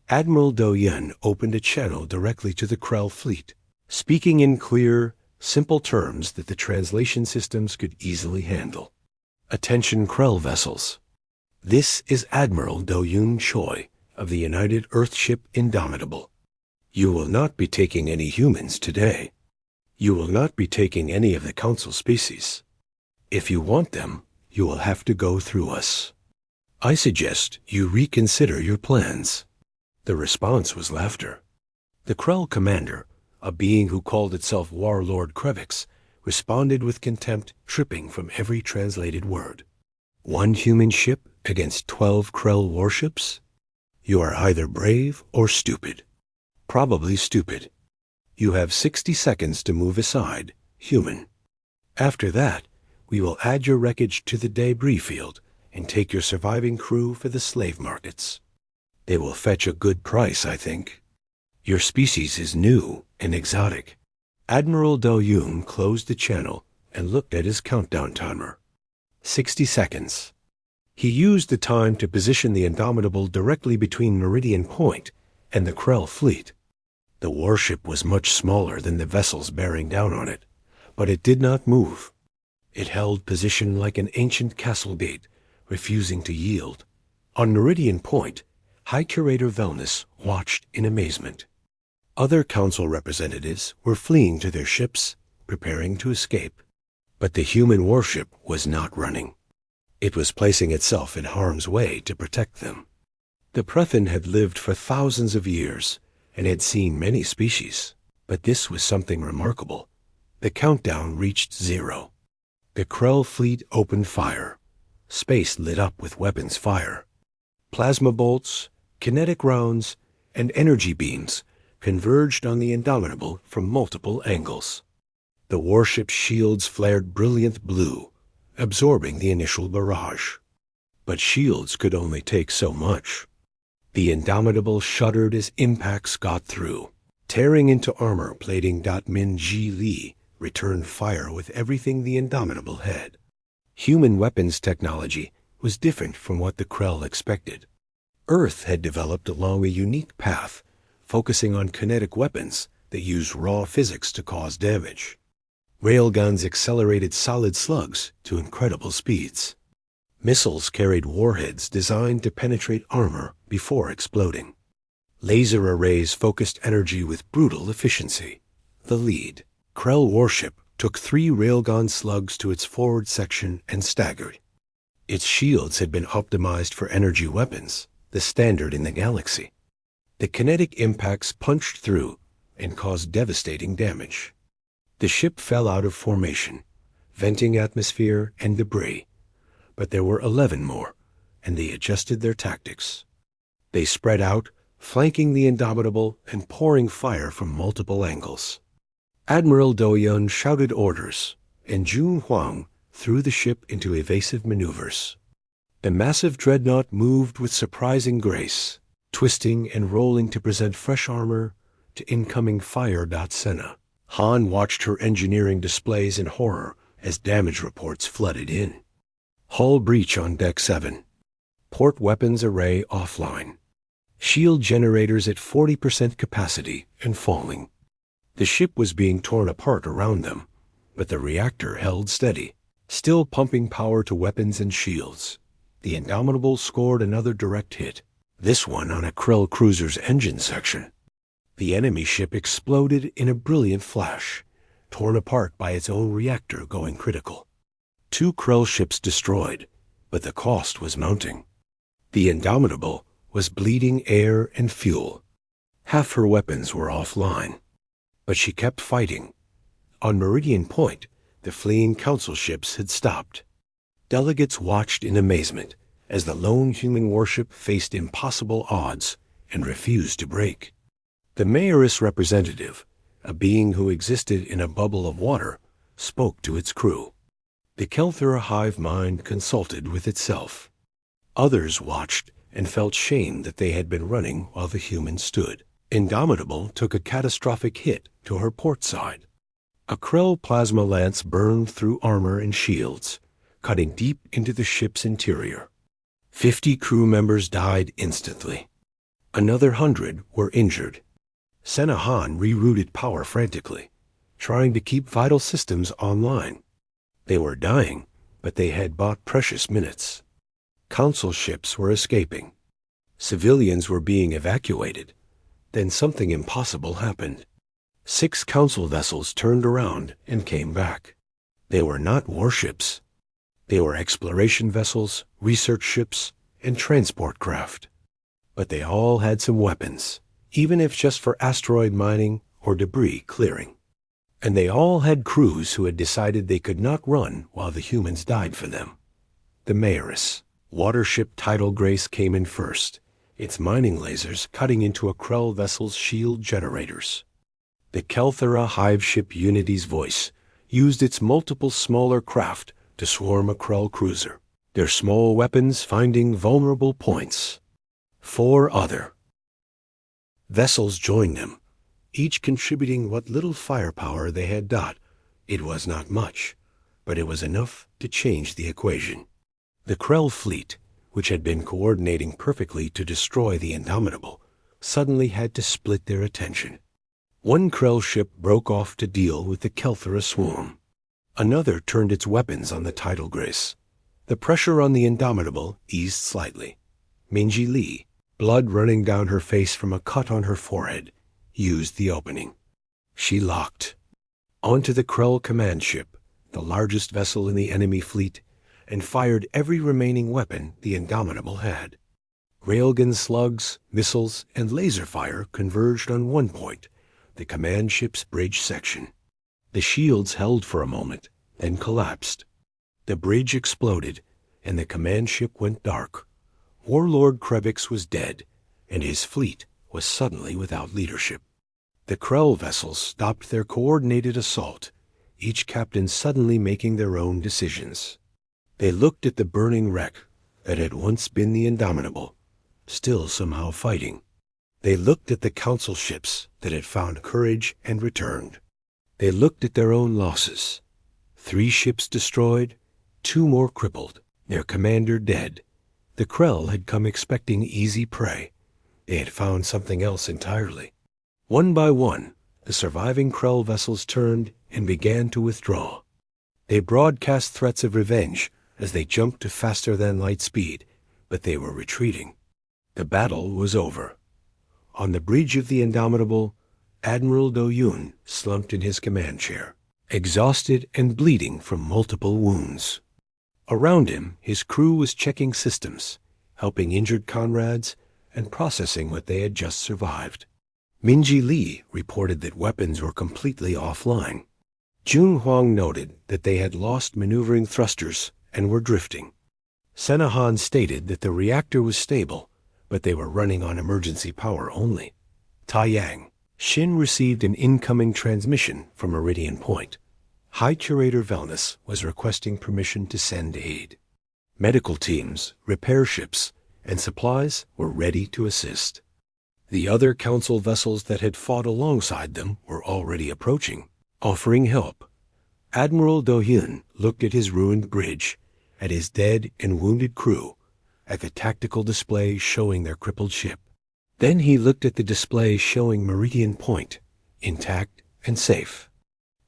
Admiral Do Yun opened a channel directly to the Krell fleet, speaking in clear, simple terms that the translation systems could easily handle. "Attention Krell vessels. This is Admiral Do Yun Choi of the United Earthship Indomitable. You will not be taking any humans today. You will not be taking any of the Council species. If you want them, you will have to go through us. I suggest you reconsider your plans." The response was laughter. The Krell commander, a being who called itself Warlord Krevix, responded with contempt dripping from every translated word. "One human ship against 12 Krell warships? You are either brave or stupid. Probably stupid. You have 60 seconds to move aside, human. After that, we will add your wreckage to the debris field and take your surviving crew for the slave markets. They will fetch a good price, I think. Your species is new and exotic." Admiral Do Yun closed the channel and looked at his countdown timer. 60 seconds. He used the time to position the Indomitable directly between Meridian Point and the Krell fleet. The warship was much smaller than the vessels bearing down on it, but it did not move. It held position like an ancient castle gate, refusing to yield. On Meridian Point, High Curator Velnus watched in amazement. Other council representatives were fleeing to their ships, preparing to escape. But the human warship was not running. It was placing itself in harm's way to protect them. The Prethan had lived for thousands of years and had seen many species, but this was something remarkable. The countdown reached 0. The Krell fleet opened fire. Space lit up with weapons fire. Plasma bolts, kinetic rounds, and energy beams converged on the Indomitable from multiple angles. The warship's shields flared brilliant blue, absorbing the initial barrage. But shields could only take so much. The Indomitable shuddered as impacts got through. Tearing into armor plating. Min Ji Lee returned fire with everything the Indomitable had. Human weapons technology was different from what the Krell expected. Earth had developed along a unique path, focusing on kinetic weapons that used raw physics to cause damage. Railguns accelerated solid slugs to incredible speeds. Missiles carried warheads designed to penetrate armor before exploding. Laser arrays focused energy with brutal efficiency. The lead, Krell warship, took 3 railgun slugs to its forward section and staggered. Its shields had been optimized for energy weapons, the standard in the galaxy. The kinetic impacts punched through and caused devastating damage. The ship fell out of formation, venting atmosphere and debris. But there were 11 more, and they adjusted their tactics. They spread out, flanking the Indomitable and pouring fire from multiple angles. Admiral Do Yun shouted orders, and Jun Huang threw the ship into evasive maneuvers. The massive Dreadnought moved with surprising grace, twisting and rolling to present fresh armor to incoming fire. Sena Han watched her engineering displays in horror as damage reports flooded in. Hull breach on Deck 7. Port weapons array offline. Shield generators at 40% capacity and falling. The ship was being torn apart around them, but the reactor held steady, still pumping power to weapons and shields. The Indomitable scored another direct hit, this one on a Krill cruiser's engine section. The enemy ship exploded in a brilliant flash, torn apart by its own reactor going critical. 2 Krill ships destroyed, but the cost was mounting. The Indomitable was bleeding air and fuel. Half her weapons were offline, but she kept fighting. On Meridian Point, the fleeing council ships had stopped. Delegates watched in amazement as the lone human warship faced impossible odds and refused to break. The Mayoress representative, a being who existed in a bubble of water, spoke to its crew. The Kelthera hive mind consulted with itself. Others watched and felt shame that they had been running while the humans stood. Indomitable took a catastrophic hit to her port side. A Krell plasma lance burned through armor and shields, cutting deep into the ship's interior. 50 crew members died instantly. Another 100 were injured. Senahan rerouted power frantically, trying to keep vital systems online. They were dying, but they had bought precious minutes. Council ships were escaping. Civilians were being evacuated. Then something impossible happened. 6 council vessels turned around and came back. They were not warships. They were exploration vessels, research ships, and transport craft. But they all had some weapons, even if just for asteroid mining or debris clearing. And they all had crews who had decided they could not run while the humans died for them. The Mayoress, watership Tidal Grace, came in first, its mining lasers cutting into a Krell vessel's shield generators. The Kelthera hive ship Unity's Voice used its multiple smaller craft to swarm a Krell cruiser, their small weapons finding vulnerable points. 4 other vessels joined them, each contributing what little firepower they had got. It was not much, but it was enough to change the equation. The Krell fleet, which had been coordinating perfectly to destroy the Indomitable, suddenly had to split their attention. One Krell ship broke off to deal with the Kelthera swarm. Another turned its weapons on the Tidal Grace. The pressure on the Indomitable eased slightly. Minji Lee, blood running down her face from a cut on her forehead, used the opening. She locked onto the Krell command ship, the largest vessel in the enemy fleet, and fired every remaining weapon the Indomitable had. Railgun slugs, missiles, and laser fire converged on one point, the command ship's bridge section. The shields held for a moment, then collapsed. The bridge exploded, and the command ship went dark. Warlord Krebix was dead, and his fleet was suddenly without leadership. The Krell vessels stopped their coordinated assault, each captain suddenly making their own decisions. They looked at the burning wreck that had once been the Indomitable, still somehow fighting. They looked at the council ships that had found courage and returned. They looked at their own losses. 3 ships destroyed, 2 more crippled, their commander dead. The Krell had come expecting easy prey. They had found something else entirely. One by one, the surviving Krell vessels turned and began to withdraw. They broadcast threats of revenge as they jumped to faster-than-light speed, but they were retreating. The battle was over. On the bridge of the Indomitable, Admiral Do-Yoon slumped in his command chair, exhausted and bleeding from multiple wounds. Around him, his crew was checking systems, helping injured comrades, and processing what they had just survived. Minji Lee reported that weapons were completely offline. Jun Huang noted that they had lost maneuvering thrusters and were drifting. Senahan stated that the reactor was stable, but they were running on emergency power only. Taiyang, Shin received an incoming transmission from Meridian Point. High Curator Velnus was requesting permission to send aid. Medical teams, repair ships, and supplies were ready to assist. The other council vessels that had fought alongside them were already approaching, offering help. Admiral Do-Hyun looked at his ruined bridge, at his dead and wounded crew, at the tactical display showing their crippled ship. Then he looked at the display showing Meridian Point, intact and safe.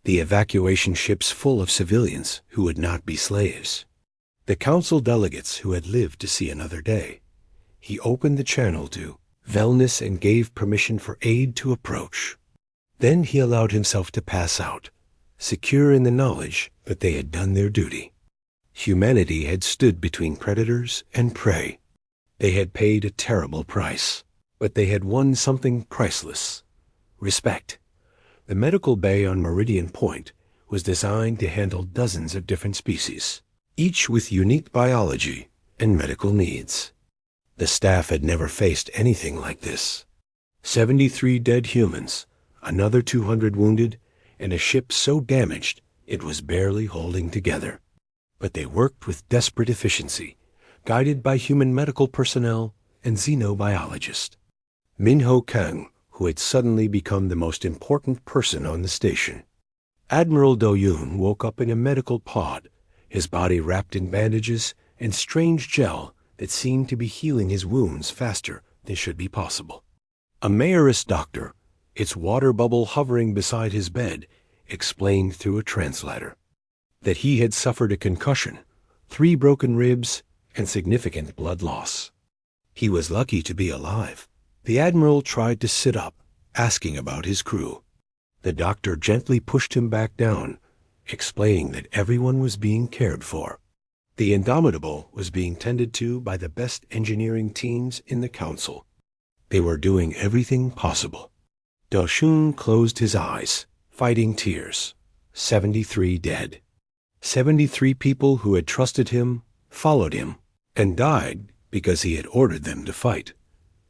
The evacuation ships full of civilians who would not be slaves. The council delegates who had lived to see another day. He opened the channel to Wellness and gave permission for aid to approach. Then he allowed himself to pass out, secure in the knowledge that they had done their duty. Humanity had stood between predators and prey. They had paid a terrible price, but they had won something priceless: respect. The medical bay on Meridian Point was designed to handle dozens of different species, each with unique biology and medical needs. The staff had never faced anything like this. 73 dead humans, another 200 wounded, and a ship so damaged it was barely holding together. But they worked with desperate efficiency, guided by human medical personnel and xenobiologists. Minho Kang, who had suddenly become the most important person on the station. Admiral Do-yoon woke up in a medical pod, his body wrapped in bandages and strange gel that seemed to be healing his wounds faster than should be possible. A mayorist doctor, its water bubble hovering beside his bed, explained through a translator that he had suffered a concussion, 3 broken ribs, and significant blood loss. He was lucky to be alive. The admiral tried to sit up, asking about his crew. The doctor gently pushed him back down, explaining that everyone was being cared for. The Indomitable was being tended to by the best engineering teams in the council. They were doing everything possible. Do-shun closed his eyes, fighting tears. 73 dead. 73 people who had trusted him, followed him, and died because he had ordered them to fight.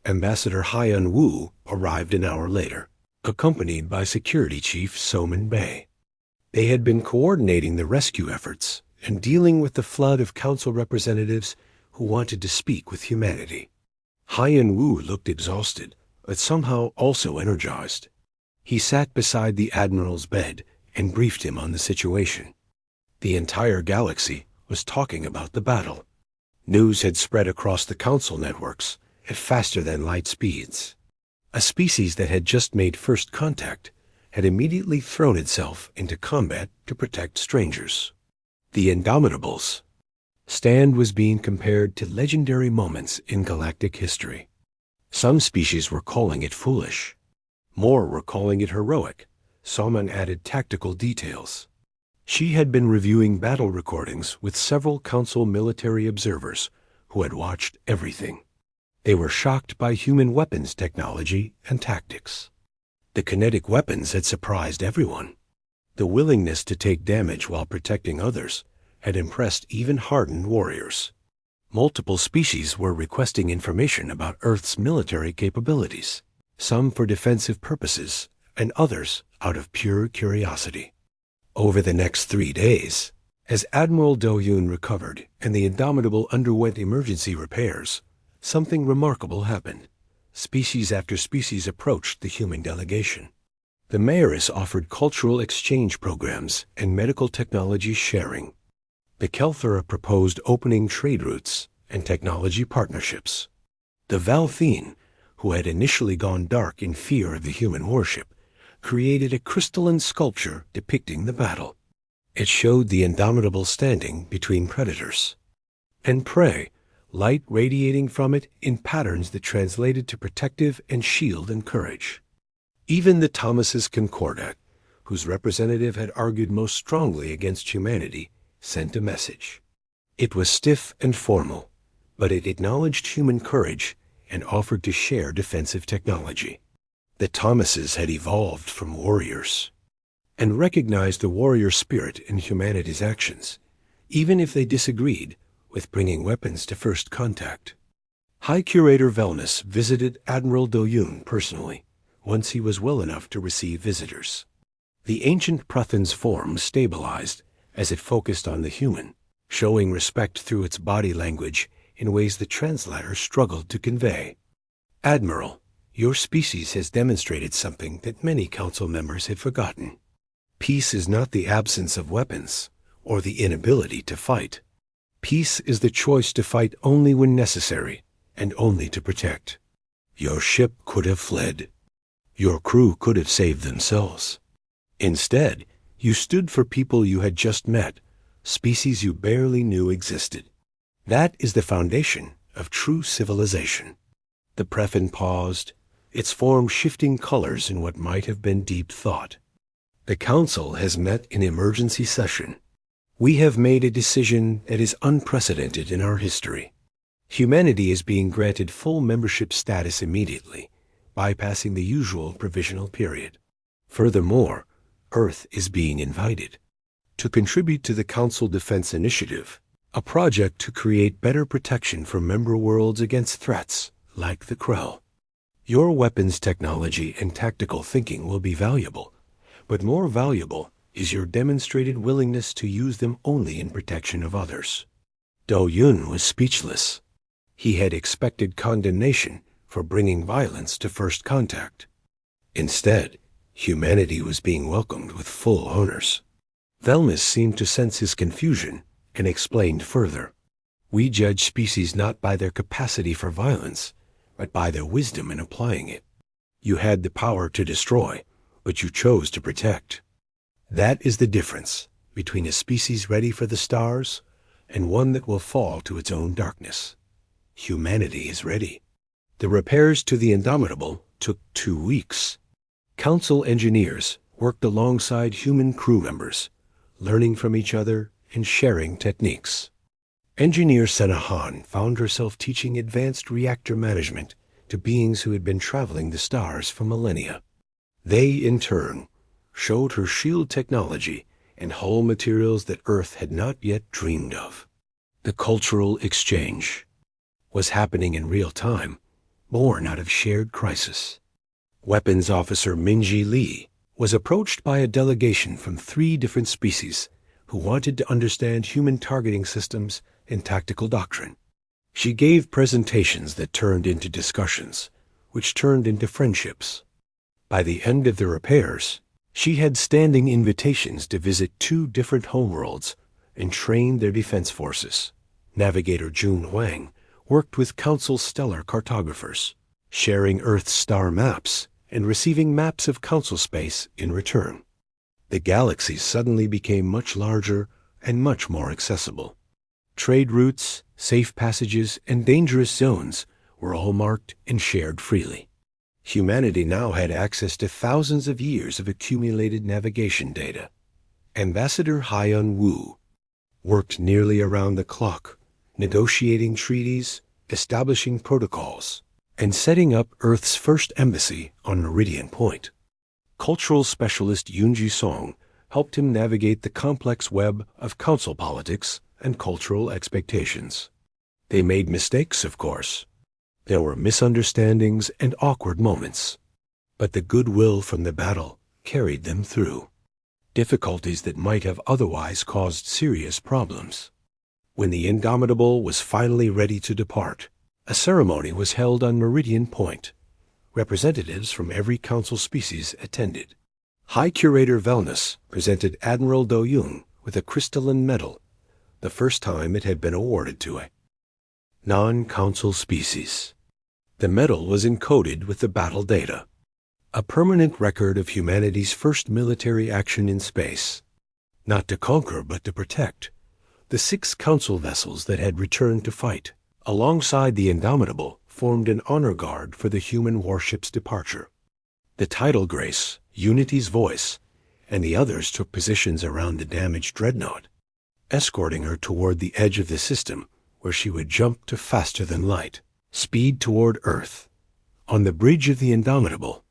Ambassador Hyun-woo arrived an hour later, accompanied by Security Chief So-min Bae. They had been coordinating the rescue efforts and dealing with the flood of council representatives who wanted to speak with humanity. Hyun-woo looked exhausted, but somehow also energized. He sat beside the admiral's bed and briefed him on the situation. The entire galaxy was talking about the battle. News had spread across the council networks at faster-than-light speeds. A species that had just made first contact had immediately thrown itself into combat to protect strangers. The Indomitables. Stand was being compared to legendary moments in galactic history. Some species were calling it foolish. More were calling it heroic. Soman added tactical details. She had been reviewing battle recordings with several council military observers who had watched everything. They were shocked by human weapons technology and tactics. The kinetic weapons had surprised everyone. The willingness to take damage while protecting others had impressed even hardened warriors. Multiple species were requesting information about Earth's military capabilities, some for defensive purposes and others out of pure curiosity. Over the next 3 days, as Admiral Do-yoon recovered and the Indomitable underwent emergency repairs, something remarkable happened. Species after species approached the human delegation. The mayoress offered cultural exchange programs and medical technology sharing. The Kelthera proposed opening trade routes and technology partnerships. The Valthene, who had initially gone dark in fear of the human warship, created a crystalline sculpture depicting the battle. It showed the Indomitable standing between predators and prey, light radiating from it in patterns that translated to protective and shield and courage. Even the Thomas's Concordat, whose representative had argued most strongly against humanity, sent a message. It was stiff and formal, but it acknowledged human courage and offered to share defensive technology. The Thomases had evolved from warriors and recognized the warrior spirit in humanity's actions, even if they disagreed with bringing weapons to first contact. High Curator Wellness visited Admiral Do-yoon personally once he was well enough to receive visitors. The ancient Prathan's form stabilized as it focused on the human, showing respect through its body language in ways the translator struggled to convey. Admiral, your species has demonstrated something that many council members had forgotten. Peace is not the absence of weapons or the inability to fight. Peace is the choice to fight only when necessary and only to protect. Your ship could have fled. Your crew could have saved themselves. Instead, you stood for people you had just met, species you barely knew existed. That is the foundation of true civilization. The Prefin paused, its form shifting colors in what might have been deep thought. The Council has met in emergency session. We have made a decision that is unprecedented in our history. Humanity is being granted full membership status immediately, bypassing the usual provisional period. Furthermore, Earth is being invited to contribute to the Council Defense Initiative, a project to create better protection for member worlds against threats like the Krell. Your weapons technology and tactical thinking will be valuable, but more valuable is your demonstrated willingness to use them only in protection of others. Do-Yun was speechless. He had expected condemnation for bringing violence to first contact. Instead, humanity was being welcomed with full honors. Velmus seemed to sense his confusion and explained further. We judge species not by their capacity for violence, but by their wisdom in applying it. You had the power to destroy, but you chose to protect. That is the difference between a species ready for the stars and one that will fall to its own darkness. Humanity is ready. The repairs to the Indomitable took 2 weeks. Council engineers worked alongside human crew members, learning from each other and sharing techniques. Engineer Senahan found herself teaching advanced reactor management to beings who had been traveling the stars for millennia. They, in turn, showed her shield technology and hull materials that Earth had not yet dreamed of. The cultural exchange was happening in real time, born out of shared crisis. Weapons Officer Minji Lee was approached by a delegation from 3 different species who wanted to understand human targeting systems and tactical doctrine. She gave presentations that turned into discussions, which turned into friendships. By the end of the repairs, she had standing invitations to visit 2 different homeworlds and train their defense forces. Navigator Jun Huang worked with Council stellar cartographers, sharing Earth's star maps and receiving maps of Council space in return. The galaxy suddenly became much larger and much more accessible. Trade routes, safe passages, and dangerous zones were all marked and shared freely. Humanity now had access to thousands of years of accumulated navigation data. Ambassador Hyun Woo worked nearly around the clock, negotiating treaties, establishing protocols, and setting up Earth's first embassy on Meridian Point. Cultural specialist Yoonji Song helped him navigate the complex web of council politics and cultural expectations. They made mistakes, of course. There were misunderstandings and awkward moments, but the goodwill from the battle carried them through. Difficulties that might have otherwise caused serious problems. When the Indomitable was finally ready to depart, a ceremony was held on Meridian Point. Representatives from every council species attended. High Curator Velnus presented Admiral Do-Yoon with a crystalline medal, the first time it had been awarded to a non-council species. The medal was encoded with the battle data, a permanent record of humanity's first military action in space. Not to conquer, but to protect. The 6 council vessels that had returned to fight, alongside the Indomitable, formed an honor guard for the human warship's departure. The Tidal Grace, Unity's Voice, and the others took positions around the damaged Dreadnought, escorting her toward the edge of the system where she would jump to faster-than-light speed toward Earth. On the bridge of the Indomitable,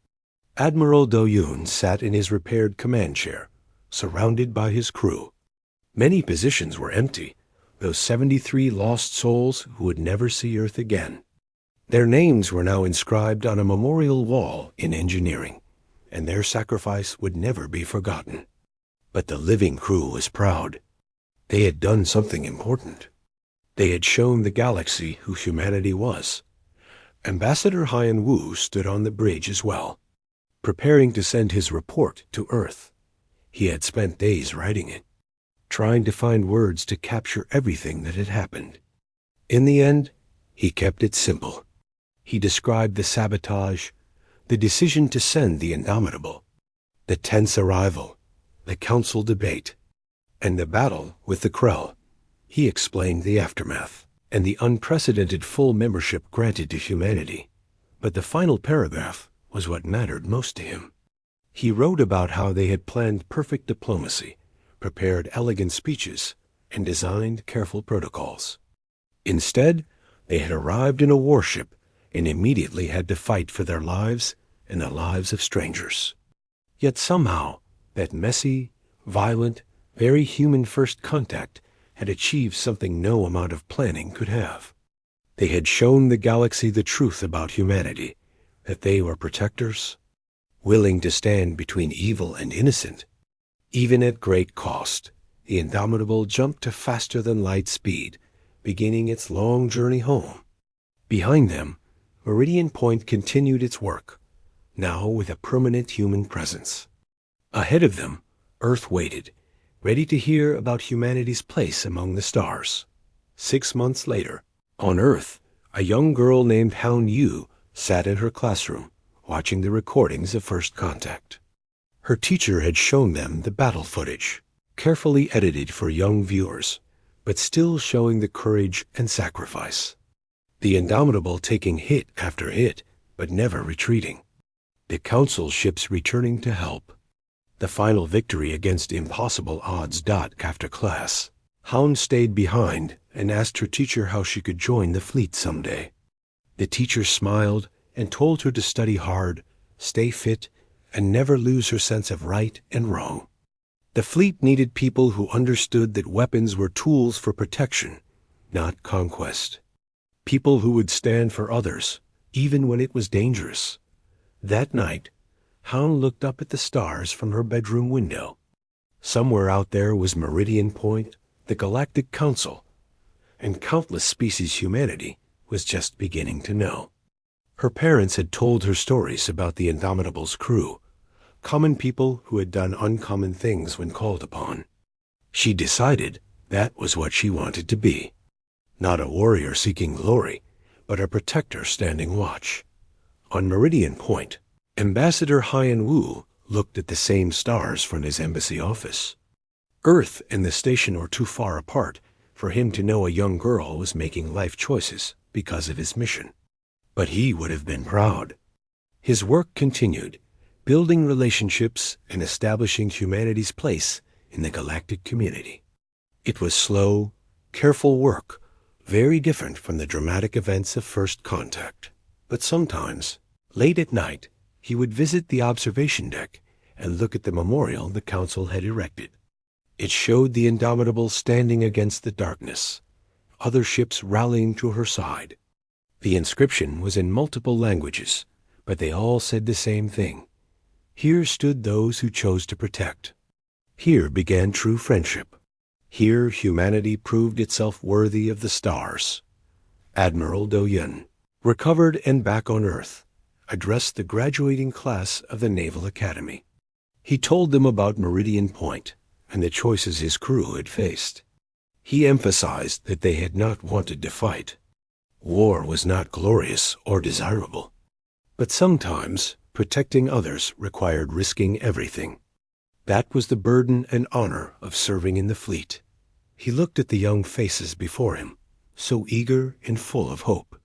Admiral Do-Yoon sat in his repaired command chair, surrounded by his crew. Many positions were empty, those 73 lost souls who would never see Earth again. Their names were now inscribed on a memorial wall in engineering, and their sacrifice would never be forgotten. But the living crew was proud. They had done something important. They had shown the galaxy who humanity was. Ambassador Hyun Woo stood on the bridge as well, preparing to send his report to Earth. He had spent days writing it, trying to find words to capture everything that had happened. In the end, he kept it simple. He described the sabotage, the decision to send the Indomitable, The tense arrival, the council debate, and the battle with the Krell. He explained the aftermath and the unprecedented full membership granted to humanity. But the final paragraph was what mattered most to him. He wrote about how they had planned perfect diplomacy, prepared elegant speeches, and designed careful protocols. Instead, they had arrived in a warship and immediately had to fight for their lives and the lives of strangers. Yet somehow, that messy, violent, very human first contact had achieved something no amount of planning could have. They had shown the galaxy the truth about humanity, that they were protectors, willing to stand between evil and innocent. Even at great cost, the Indomitable jumped to faster-than-light speed, beginning its long journey home. Behind them, Meridian Point continued its work, now with a permanent human presence. Ahead of them, Earth waited, ready to hear about humanity's place among the stars. 6 months later, on Earth, a young girl named Hound Yu sat in her classroom, watching the recordings of First Contact. Her teacher had shown them the battle footage, carefully edited for young viewers, but still showing the courage and sacrifice. The Indomitable taking hit after hit, but never retreating. The Council ships returning to help. The final victory against impossible odds. After class, Hound stayed behind and asked her teacher how she could join the fleet someday. The teacher smiled and told her to study hard, stay fit, and never lose her sense of right and wrong. The fleet needed people who understood that weapons were tools for protection, not conquest. People who would stand for others, even when it was dangerous. That night, Hound looked up at the stars from her bedroom window. Somewhere out there was Meridian Point, the Galactic Council, and countless species humanity was just beginning to know. Her parents had told her stories about the Indomitable's crew, common people who had done uncommon things when called upon. She decided that was what she wanted to be. Not a warrior seeking glory, but a protector standing watch. On Meridian Point, Ambassador Hyan Wu looked at the same stars from his embassy office. Earth and the station were too far apart for him to know a young girl was making life choices because of his mission. But he would have been proud. His work continued, building relationships and establishing humanity's place in the galactic community. It was slow, careful work, very different from the dramatic events of First Contact. But sometimes, late at night, he would visit the observation deck and look at the memorial the Council had erected. It showed the Indomitable standing against the darkness, other ships rallying to her side. The inscription was in multiple languages, but they all said the same thing. Here stood those who chose to protect. Here began true friendship. Here humanity proved itself worthy of the stars. Admiral Do Yun, recovered and back on Earth, addressed the graduating class of the Naval Academy. He told them about Meridian Point and the choices his crew had faced. He emphasized that they had not wanted to fight. War was not glorious or desirable. But sometimes protecting others required risking everything. That was the burden and honor of serving in the fleet. He looked at the young faces before him, so eager and full of hope.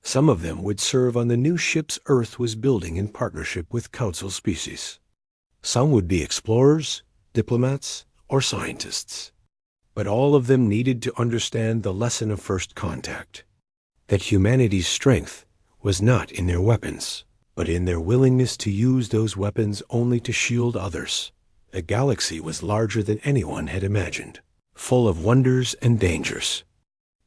Some of them would serve on the new ships Earth was building in partnership with Council species. Some would be explorers, diplomats, or scientists. But all of them needed to understand the lesson of First Contact, that humanity's strength was not in their weapons, but in their willingness to use those weapons only to shield others. The galaxy was larger than anyone had imagined, full of wonders and dangers.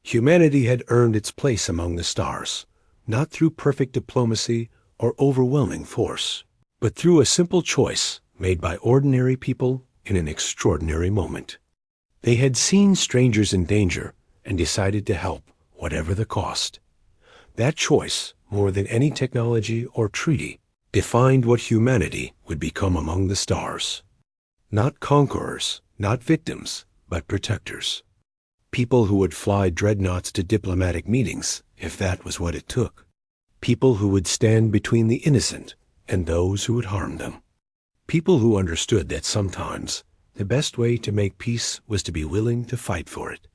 Humanity had earned its place among the stars, not through perfect diplomacy or overwhelming force, but through a simple choice made by ordinary people in an extraordinary moment. They had seen strangers in danger and decided to help, whatever the cost. That choice, more than any technology or treaty, defined what humanity would become among the stars. Not conquerors, not victims, but protectors. People who would fly dreadnoughts to diplomatic meetings, if that was what it took. People who would stand between the innocent and those who would harm them. People who understood that sometimes the best way to make peace was to be willing to fight for it.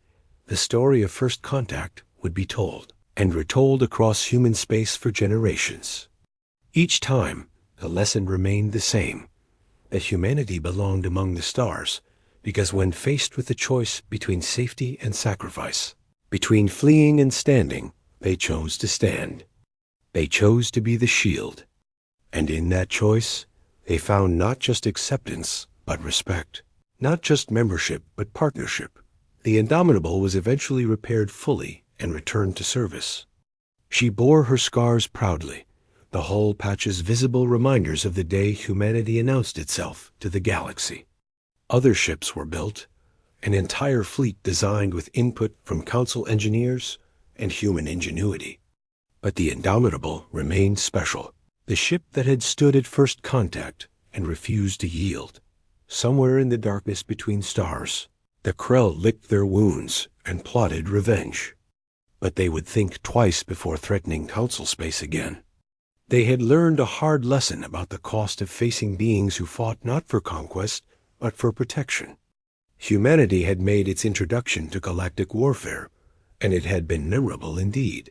The story of first contact would be told, and retold across human space for generations. Each time, the lesson remained the same, that humanity belonged among the stars, because when faced with the choice between safety and sacrifice, between fleeing and standing, they chose to stand. They chose to be the shield. And in that choice, they found not just acceptance, but respect. Not just membership, but partnership. The Indomitable was eventually repaired fully and returned to service. She bore her scars proudly, the hull patches visible reminders of the day humanity announced itself to the galaxy. Other ships were built, an entire fleet designed with input from Council engineers and human ingenuity. But the Indomitable remained special, the ship that had stood at first contact and refused to yield. Somewhere in the darkness between stars, the Krell licked their wounds and plotted revenge. But they would think twice before threatening Council space again. They had learned a hard lesson about the cost of facing beings who fought not for conquest, but for protection. Humanity had made its introduction to galactic warfare, and it had been memorable indeed.